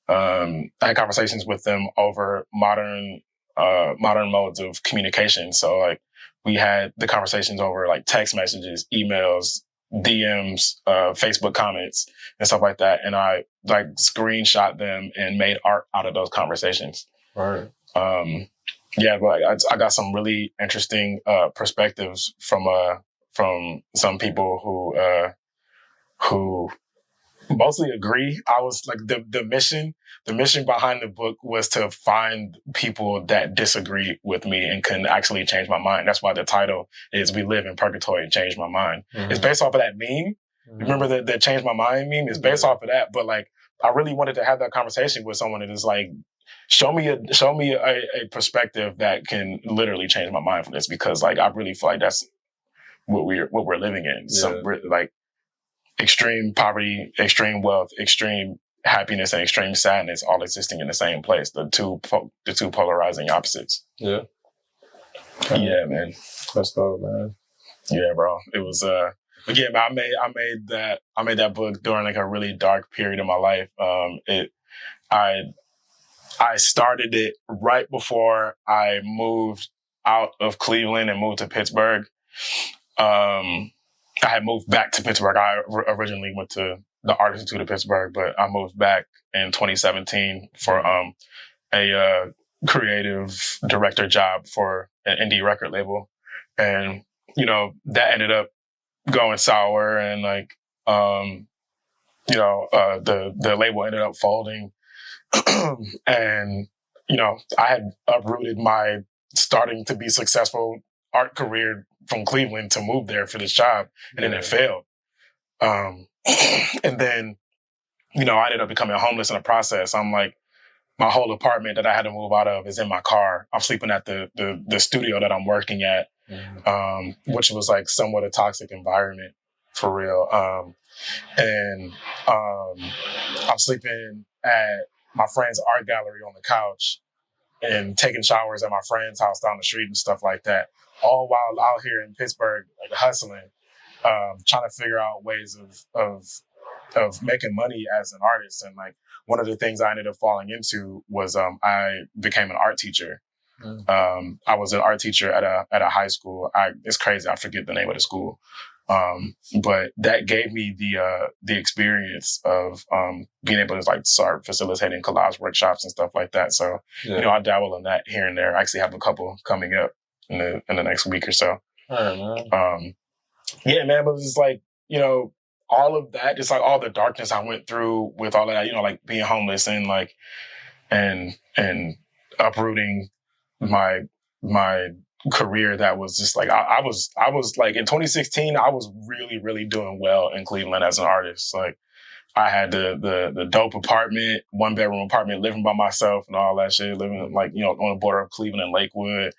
I had conversations with them over modern modes of communication. So like we had the conversations over like text messages, emails, DMs, Facebook comments and stuff like that. And I like screenshot them and made art out of those conversations. Right. Yeah, but I got some really interesting perspectives from some people who mostly agree. I was like the mission behind the book was to find people that disagree with me and can actually change my mind. That's why the title is We Live in Purgatory and Change My Mind. Mm-hmm. It's based off of that meme. Mm-hmm. Remember the Change My Mind meme? It's based off of that. But like, I really wanted to have that conversation with someone that is like, show me a perspective that can literally change my mind from this, because like, I really feel like that's what we're living in. Yeah. Some like extreme poverty, extreme wealth, extreme happiness and extreme sadness all existing in the same place. The two polarizing opposites. Yeah. Yeah, man. That's dope, man. Yeah, bro. It was again, I made that book during like a really dark period of my life. I started it right before I moved out of Cleveland and moved to Pittsburgh. I had moved back to Pittsburgh. I originally went to the Art Institute of Pittsburgh, but I moved back in 2017 for a creative director job for an indie record label. And, you know, that ended up going sour and like, the label ended up folding. And, you know, I had uprooted my starting to be successful art career from Cleveland to move there for this job. And then it failed. And then, you know, I ended up becoming homeless in the process. I'm like, my whole apartment that I had to move out of is in my car. I'm sleeping at the studio that I'm working at, which was like somewhat a toxic environment for real. I'm sleeping at my friend's art gallery on the couch and taking showers at my friend's house down the street and stuff like that. All while out here in Pittsburgh, like hustling, trying to figure out ways of making money as an artist. And like one of the things I ended up falling into was I became an art teacher. I was an art teacher at a high school. It's crazy, I forget the name of the school. But that gave me the experience of being able to like start facilitating collage workshops and stuff like that. So you know, I dabble in that here and there. I actually have a couple coming up in the next week or so. Yeah, man, but it was just like, you know, all of that, just like all the darkness I went through with all of that, you know, like being homeless and like and uprooting my career that was just like I was like in 2016 I was really, really doing well in Cleveland as an artist. Like I had the dope apartment, 1-bedroom apartment, living by myself and all that shit, living like, you know, on the border of Cleveland and Lakewood.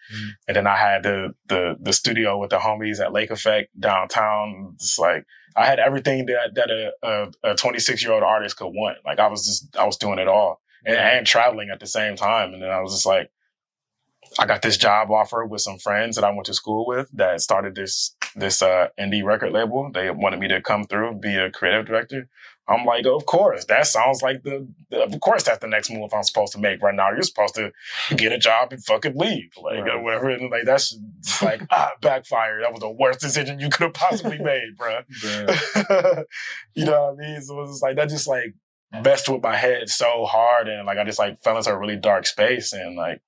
And then I had the studio with the homies at Lake Effect downtown. It's like I had everything that a 26-year-old artist could want. Like I was doing it all and traveling at the same time. And then I was just like, I got this job offer with some friends that I went to school with that started this indie record label. They wanted me to come through, be a creative director. I'm like, of course, that sounds like of course that's the next move I'm supposed to make right now. You're supposed to get a job and fucking leave, like whatever. And like that's like backfired. That was the worst decision you could have possibly made, bro. You know what I mean? So it was like that just like messed with my head so hard, and like I just like fell into a really dark space, and like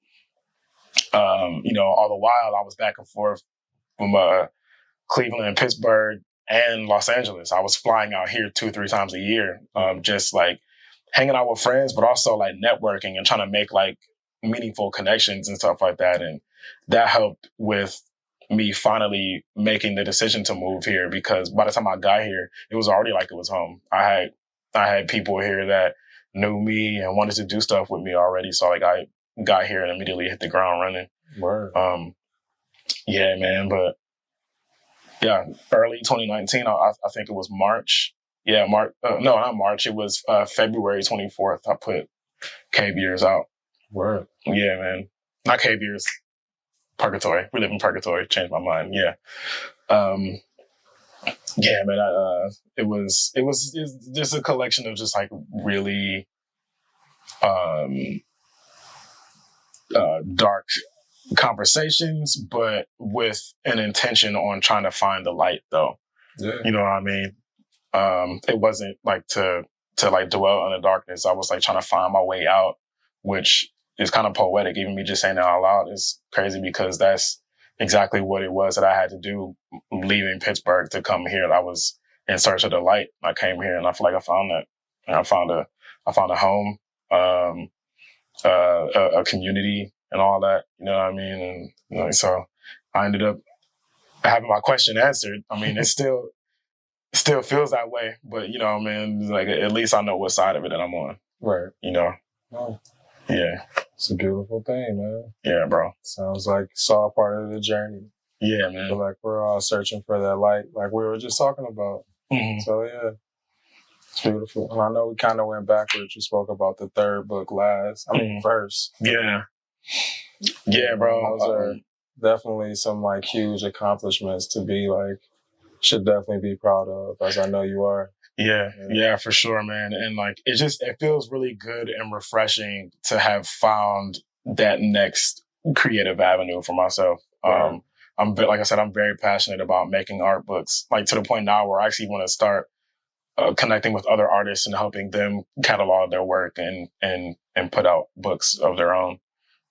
you know, all the while I was back and forth from Cleveland and Pittsburgh and Los Angeles. I was flying out here 2-3 times a year, just like hanging out with friends, but also like networking and trying to make like meaningful connections and stuff like that. And that helped with me finally making the decision to move here, because by the time I got here, it was already like it was home. I had people here that knew me and wanted to do stuff with me already. So like I got here and immediately hit the ground running. Word. Yeah, man. But yeah, early 2019, I think it was March. Yeah, March. No, not March. It was February 24th. I put K-Beers out. Word. Yeah, man. Not K-Beers. Purgatory. We live in Purgatory. Changed my mind. Yeah. Yeah, man. It was just a collection of just like really dark conversations, but with an intention on trying to find the light, though. Yeah. You know what I mean? It wasn't like to like dwell in the darkness. I was like trying to find my way out, which is kind of poetic. Even me just saying that out loud is crazy, because that's exactly what it was that I had to do leaving Pittsburgh to come here. I was in search of the light. I came here and I feel like I found that. And I found a home, a community and all that, you know what I mean? And you know, so I ended up having my question answered. I mean, it still feels that way, but you know, man, like at least I know what side of it that I'm on. Right. You know? Oh. Yeah. It's a beautiful thing, man. Yeah, bro. Sounds like it's all part of the journey. Yeah, man. But like we're all searching for that light, like we were just talking about. Mm-hmm. So yeah. It's beautiful. And I know we kind of went backwards. You spoke about the third book last. First. Yeah. Yeah, bro. Those are definitely some like huge accomplishments to be like, should definitely be proud of, as I know you are. Yeah, for sure, man. And like, it feels really good and refreshing to have found that next creative avenue for myself. Right. Like I said, I'm very passionate about making art books, like to the point now where I actually want to start connecting with other artists and helping them catalog their work and put out books of their own.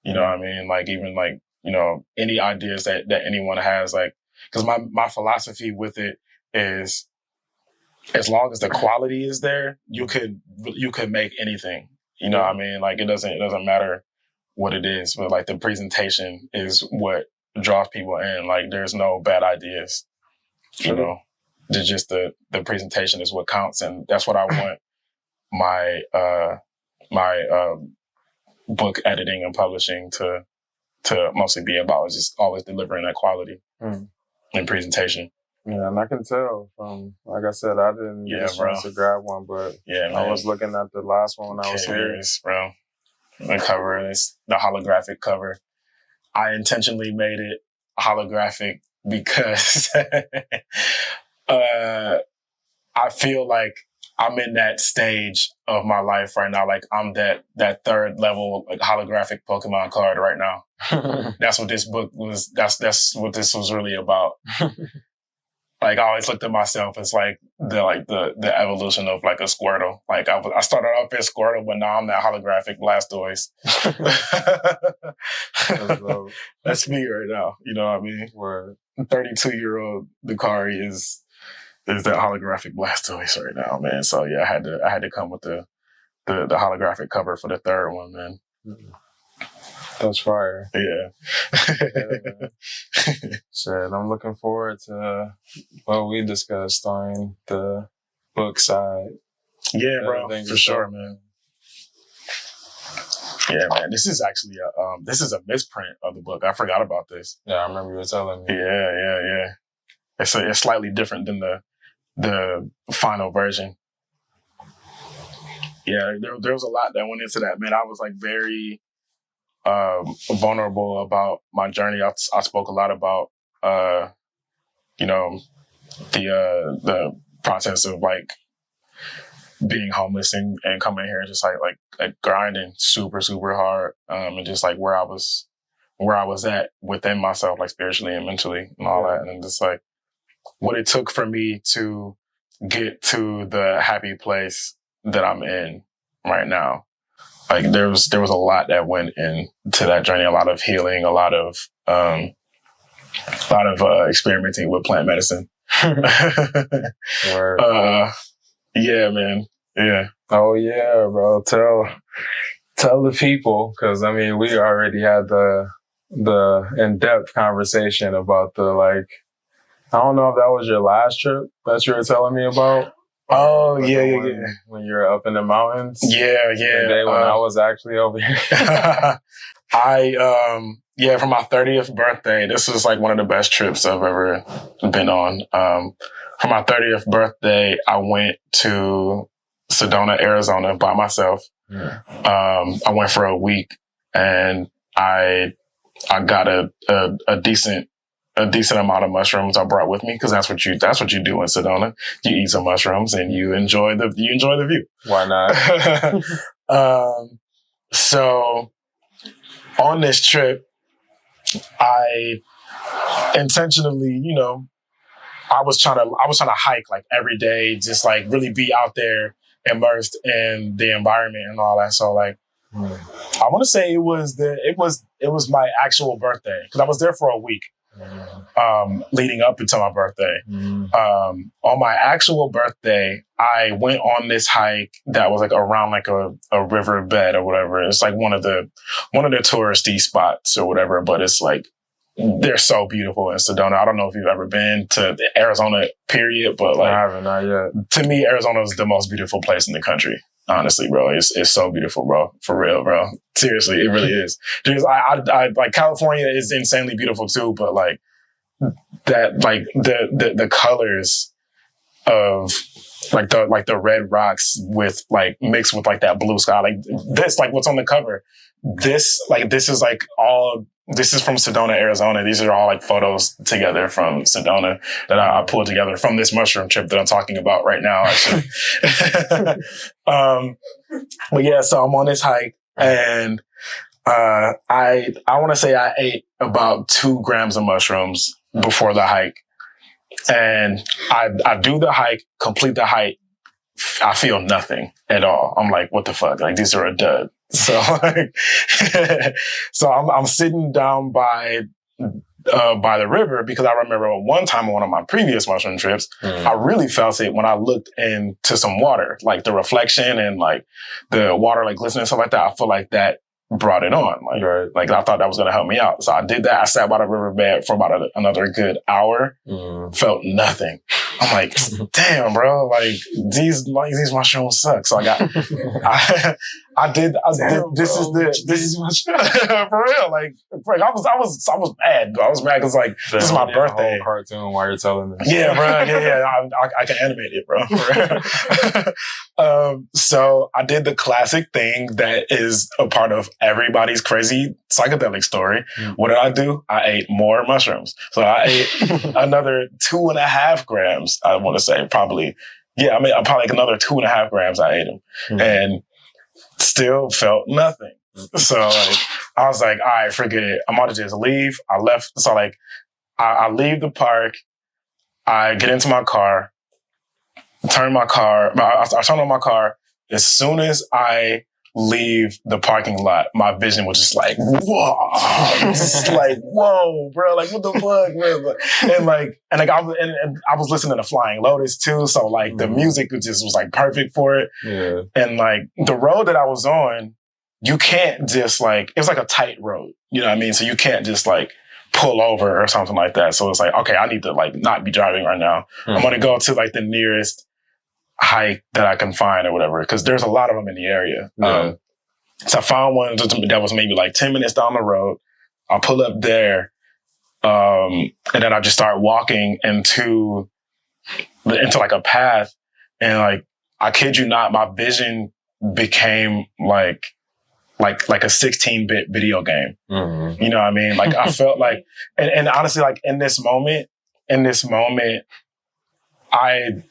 You know what I mean? Like, even like, you know, any ideas that anyone has, like, because my philosophy with it is, as long as the quality is there, you could make anything. You know what I mean? Like, it doesn't matter what it is, but like the presentation is what draws people in. Like, there's no bad ideas. You know, there's just the presentation is what counts, and that's what I want my book editing and publishing to mostly be about, is just always delivering that quality in presentation. Yeah, and I can tell from, like I said, I didn't get a chance to grab one, but I was looking at the last one when I was here. Bro. The cover is the holographic cover. I intentionally made it holographic because I feel like I'm in that stage of my life right now. Like, I'm that third level like holographic Pokemon card right now. That's what this book was. That's what this was really about. Like, I always looked at myself as like the evolution of like a Squirtle. Like, I started off as Squirtle, but now I'm that holographic Blastoise. That's me right now. You know what I mean? Word. 32-year-old Dakari is that holographic Blastoise right now, man. So yeah, I had to come with the holographic cover for the third one, man. That's fire. Yeah. Shit, I'm looking forward to what we discussed on the book side. Yeah, bro, for sure, man. Yeah, man. This is actually a misprint of the book. I forgot about this. Yeah, I remember you were telling me. Yeah. It's slightly different than the final version. Yeah, there was a lot that went into that, man. I was like very vulnerable about my journey. I spoke a lot about you know, the process of like being homeless and coming here and just like grinding super hard, and just like where I was at within myself, like spiritually and mentally and all that, and just like what it took for me to get to the happy place that I'm in right now. Like, there was a lot that went into that journey, a lot of healing, a lot of experimenting with plant medicine. Yeah, man. Yeah. Oh yeah, bro. Tell the people, because I mean, we already had the in-depth conversation about the, like, I don't know if that was your last trip that you were telling me about. Oh, yeah. When you're up in the mountains. Yeah. The day when I was actually over here. For my 30th birthday, this was like one of the best trips I've ever been on. For my 30th birthday, I went to Sedona, Arizona by myself. Yeah. I went for a week, and I got a decent amount of mushrooms I brought with me, because that's what you do in Sedona. You eat some mushrooms and you enjoy the view. Why not? So on this trip, I intentionally, I was trying to hike like every day, just like really be out there, immersed in the environment and all that. So like, I want to say it was my actual birthday, because I was there for a week. Leading up until my birthday. On my actual birthday, I went on this hike that was like around like a riverbed or whatever. It's like one of the touristy spots or whatever, but it's like, they're so beautiful in Sedona. I don't know if you've ever been to Arizona, period, but like, I haven't, not yet. To me, Arizona is the most beautiful place in the country. Honestly, bro, it's so beautiful, bro. For real, bro. Seriously, it really is. Because I like, California is insanely beautiful too, but like that, like the colors of the red rocks with like mixed with like that blue sky. Like this, like what's on the cover. This is like all. This is from Sedona, Arizona. These are all like photos together from Sedona that I pulled together from this mushroom trip that I'm talking about right now, actually. But yeah, so I'm on this hike and I want to say I ate about 2 grams of mushrooms before the hike. And I do the hike, complete the hike. I feel nothing at all. I'm like, what the fuck? Like, these are a dud. So like, so I'm sitting down by the river because I remember one time on one of my previous mushroom trips, I really felt it when I looked into some water, like the reflection and like the water, like glistening and stuff like that. I feel like that brought it on. Like I thought that was going to help me out. So I did that. I sat by the riverbed for about another good hour, felt nothing. I'm like, damn, bro, like these mushrooms suck. So this is for real. Like I was mad. I was mad because like this is my birthday. Whole cartoon while you're telling this. Yeah, bro. Yeah. I can animate it, bro. So I did the classic thing that is a part of everybody's crazy psychedelic story. What did I do? I ate more mushrooms. So I ate another 2.5 grams. I want to say probably. Yeah, I mean, probably like another 2.5 grams. I ate them and still felt nothing. So like, I was like, all right, forget it. I'm about to just leave. I left. So like, I leave the park. I get into my car, I turn on my car. As soon as I leave the parking lot, my vision was just like, whoa, just like, whoa, bro, like what the fuck, man? And I was listening to Flying Lotus too, so like the music just was like perfect for it. Yeah. And like the road that I was on, you can't just like, it was like a tight road, you know what I mean? So you can't just like pull over or something like that. So it's like, okay, I need to like not be driving right now. I'm gonna go to like the nearest hike that I can find or whatever, because there's a lot of them in the area. Yeah. So I found one that was maybe like 10 minutes down the road. I'll pull up there, and then I just start walking into like a path, and like I kid you not, my vision became like a 16-bit video game. You know what I mean? Like I felt like, and honestly, like in this moment, I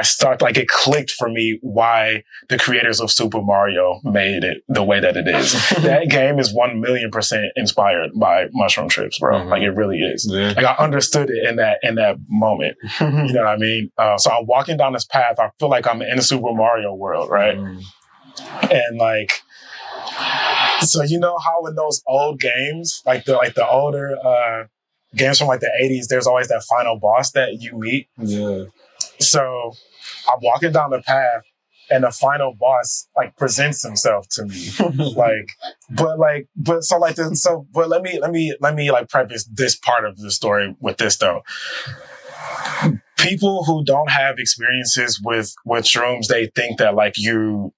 start like it clicked for me why the creators of Super Mario made it the way that it is. That game is 1,000,000% inspired by mushroom trips, bro. Like it really is. Yeah. Like I understood it in that moment. You know what I mean? So I'm walking down this path. I feel like I'm in the Super Mario world, right? And like, so you know how in those old games, like the older games from like the 80s, there's always that final boss that you meet. Yeah. So I'm walking down the path and the final boss like presents himself to me. But let me like preface this part of the story with this though. People who don't have experiences with shrooms, they think that like you're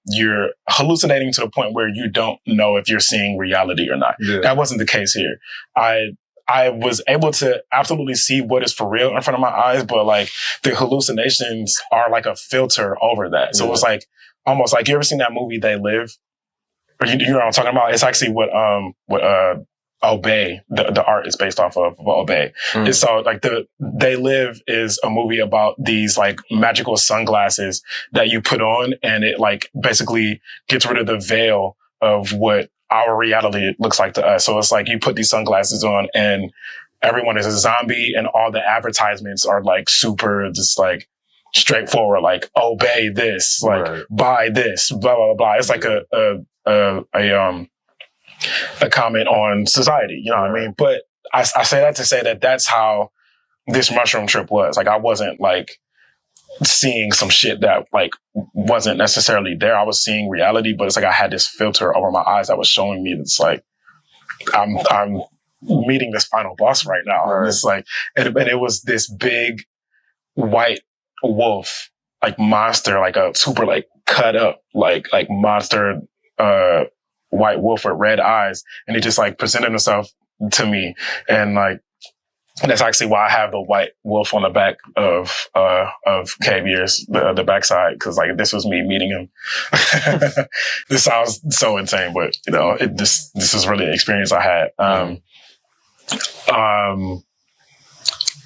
hallucinating to the point where you don't know if you're seeing reality or not. Yeah. That wasn't the case here. I was able to absolutely see what is for real in front of my eyes, but like the hallucinations are like a filter over that. So it was like almost like, you ever seen that movie They Live? Or you know what I'm talking about? It's actually what Obey, the art is based off of Obey. And so like They Live is a movie about these like magical sunglasses that you put on, and it like basically gets rid of the veil of what our reality looks like to us. So it's like you put these sunglasses on and everyone is a zombie, and all the advertisements are like super just like straightforward, like obey this, like buy this, blah, blah, blah. It's like a comment on society, you know what I mean? But I say that to say that that's how this mushroom trip was. Like I wasn't like seeing some shit that like wasn't necessarily there. I was seeing reality, but it's like I had this filter over my eyes that was showing me that's like I'm meeting this final boss right now. Right. And it's like, and it was this big white wolf, like monster, like a super like cut up like monster white wolf with red eyes, and he just like presented himself to me, and like that's actually why I have the white wolf on the back of Kavier's, the backside, because like this was me meeting him. This sounds so insane, but you know, this is really an experience I had.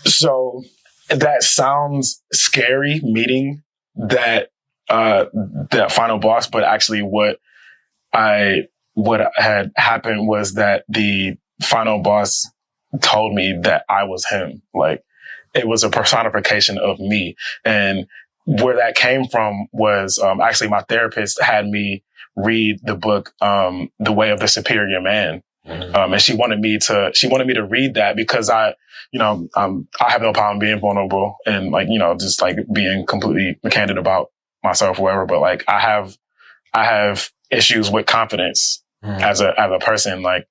So that sounds scary, meeting that final boss, but actually what had happened was that the final boss told me that I was him. Like, it was a personification of me. And where that came from was actually my therapist had me read the book The Way of the Superior Man. And she wanted me to read that because I have no problem being vulnerable and like, you know, just like being completely candid about myself, whatever. But like, I have issues with confidence as a person. Like,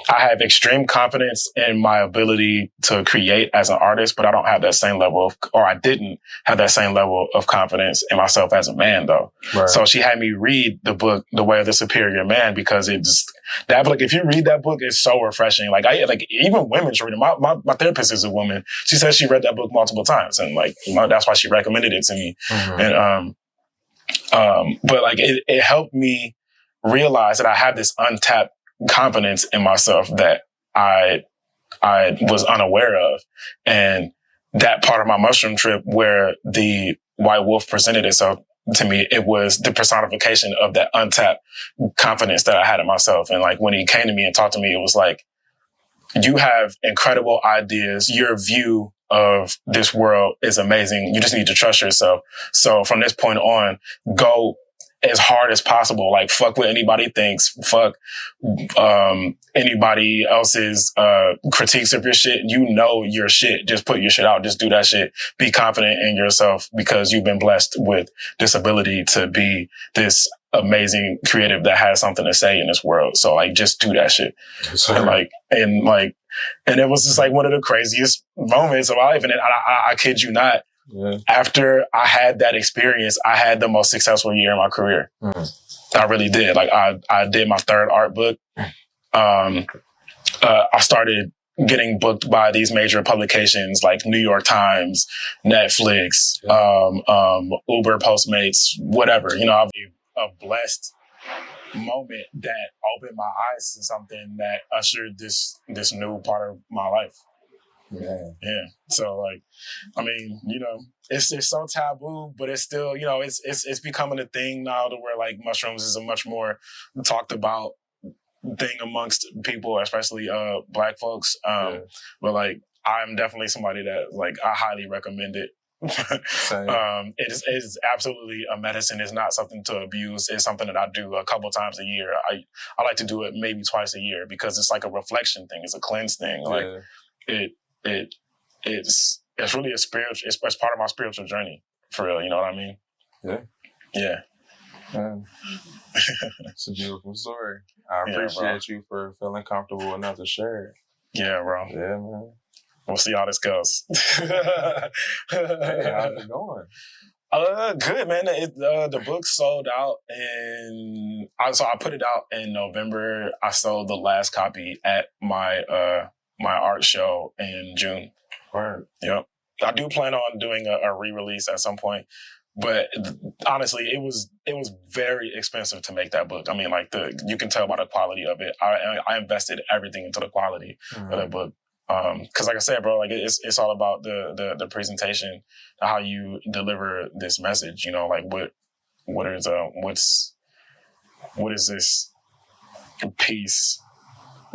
I have extreme confidence in my ability to create as an artist, but I don't have that same level I didn't have that same level of confidence in myself as a man, though. Right. So she had me read the book, The Way of the Superior Man, because if you read that book, it's so refreshing. Like, even women should read it. My therapist is a woman. She says she read that book multiple times, and like, that's why she recommended it to me. And, but like, it helped me realize that I have this untapped confidence in myself that I was unaware of. And that part of my mushroom trip where the white wolf presented itself to me, it was the personification of that untapped confidence that I had in myself. And like, when he came to me and talked to me, it was like, you have incredible ideas. Your view of this world is amazing. You just need to trust yourself. So from this point on, go as hard as possible. Like, fuck what anybody thinks. Fuck anybody else's critiques of your shit. You know your shit. Just put your shit out. Just do that shit. Be confident in yourself because you've been blessed with this ability to be this amazing creative that has something to say in this world. So like, just do that shit. And it was just like one of the craziest moments of my life. And I kid you not. Yeah. After I had that experience, I had the most successful year in my career. I really did. Like, I did my third art book. I started getting booked by these major publications like New York Times, Netflix, Uber, Postmates, whatever. You know, I've a blessed moment that opened my eyes to something that ushered this new part of my life. Yeah. So like, I mean, you know, it's so taboo, but it's still, you know, it's becoming a thing now to where like mushrooms is a much more talked about thing amongst people, especially Black folks. But like, I'm definitely somebody that like I highly recommend it. It is absolutely a medicine. It's not something to abuse. It's something that I do a couple times a year. I like to do it maybe twice a year because it's like a reflection thing. It's a cleanse thing. Like it's really a spiritual. It's part of my spiritual journey for real. You know what I mean? Yeah. It's a beautiful story. I appreciate you for feeling comfortable enough to share it. Yeah, bro. Yeah, man. We'll see how this goes. Hey, how's it going? Good, man. The book sold out, and so I put it out in November. I sold the last copy at my art show in June. Right. Yep. I do plan on doing a re-release at some point, but honestly, it was very expensive to make that book. I mean, like you can tell by the quality of it. I invested everything into the quality of that book. Cause like I said, bro, like it's all about the presentation, how you deliver this message, you know, like what is this piece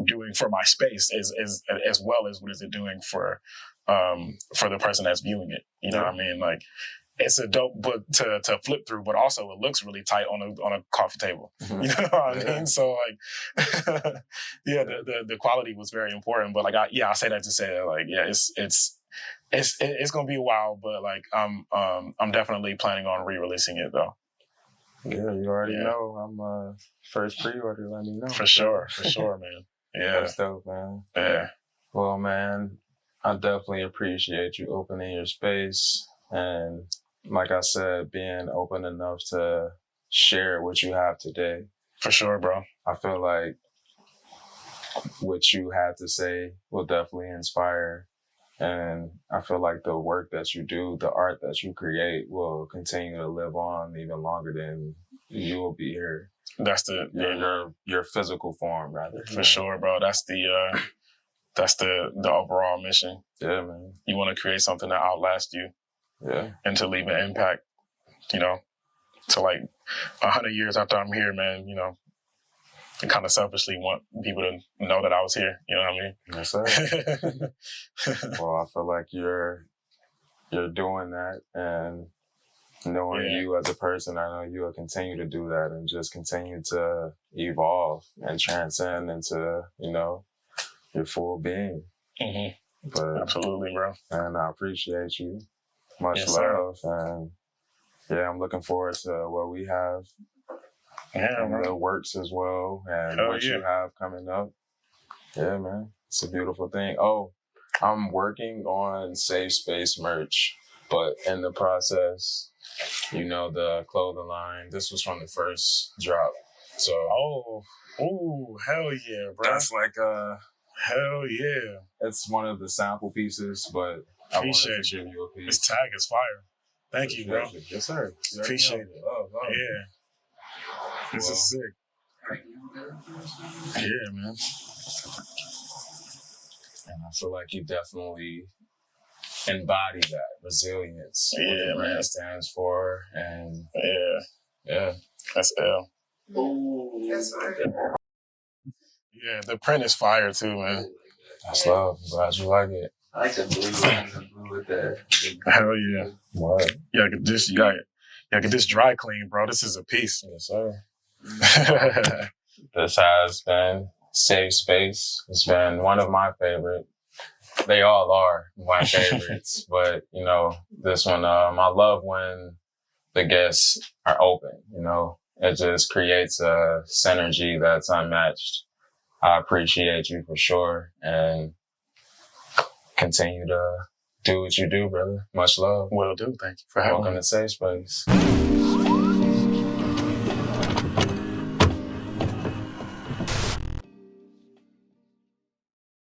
doing for my space as well as what is it doing for the person that's viewing it. You know what I mean? Like, it's a dope book to flip through, but also it looks really tight on a coffee table. You know what I mean? So like, the quality was very important. But like, I say that to say that, like, yeah, it's gonna be a while, but like, I'm definitely planning on re-releasing it though. Yeah, you already know. I'm first pre-order. Let me know. For sure, man. Yeah, that's dope, man. Yeah. Well, man, I definitely appreciate you opening your space and, like I said, being open enough to share what you have today. For sure, bro. I feel like what you had to say will definitely inspire And I feel like the work that you do, the art that you create will continue to live on even longer than you will be here. That's Your physical form, rather. For sure, bro. That's the overall mission. Yeah, man. You want to create something that outlasts you. Yeah. And to leave an impact, to like 100 years after I'm here, man, I kind of selfishly want people to know that I was here. You know what I mean? Yes, sir. Well, I feel like you're doing that, and knowing you as a person, I know you will continue to do that and just continue to evolve and transcend into, your full being. Mm-hmm. But absolutely, bro. And I appreciate you. Much love. And I'm looking forward to what we have. And the works as well, and what you have coming up. Yeah, man. It's a beautiful thing. Oh, I'm working on Safe Space merch, but in the process, the clothing line, this was from the first drop. So hell yeah, bro. That's like hell yeah. It's one of the sample pieces, but appreciate you. Give you a piece. This tag is fire. Thank you, bro. Yes, sir. Appreciate it. Yeah. This is sick. Yeah, man. And I feel like you definitely embody that resilience. Yeah, what the brand man. stands for, and that's L. Ooh, that's fire. Yeah, the print is fire too, man. That's love. I'm glad you like it. I like the blue with the. Hell yeah. What? Yeah, get this dry clean, bro. This is a piece. Yes, sir. This has been Safe Space. It's been one of my favorite. They all are my favorites, but this one, I love when the guests are open. It just creates a synergy that's unmatched. I appreciate you for sure, and continue to do what you do, brother. Much love. Will do. Thank you for having me. Welcome to Safe Space.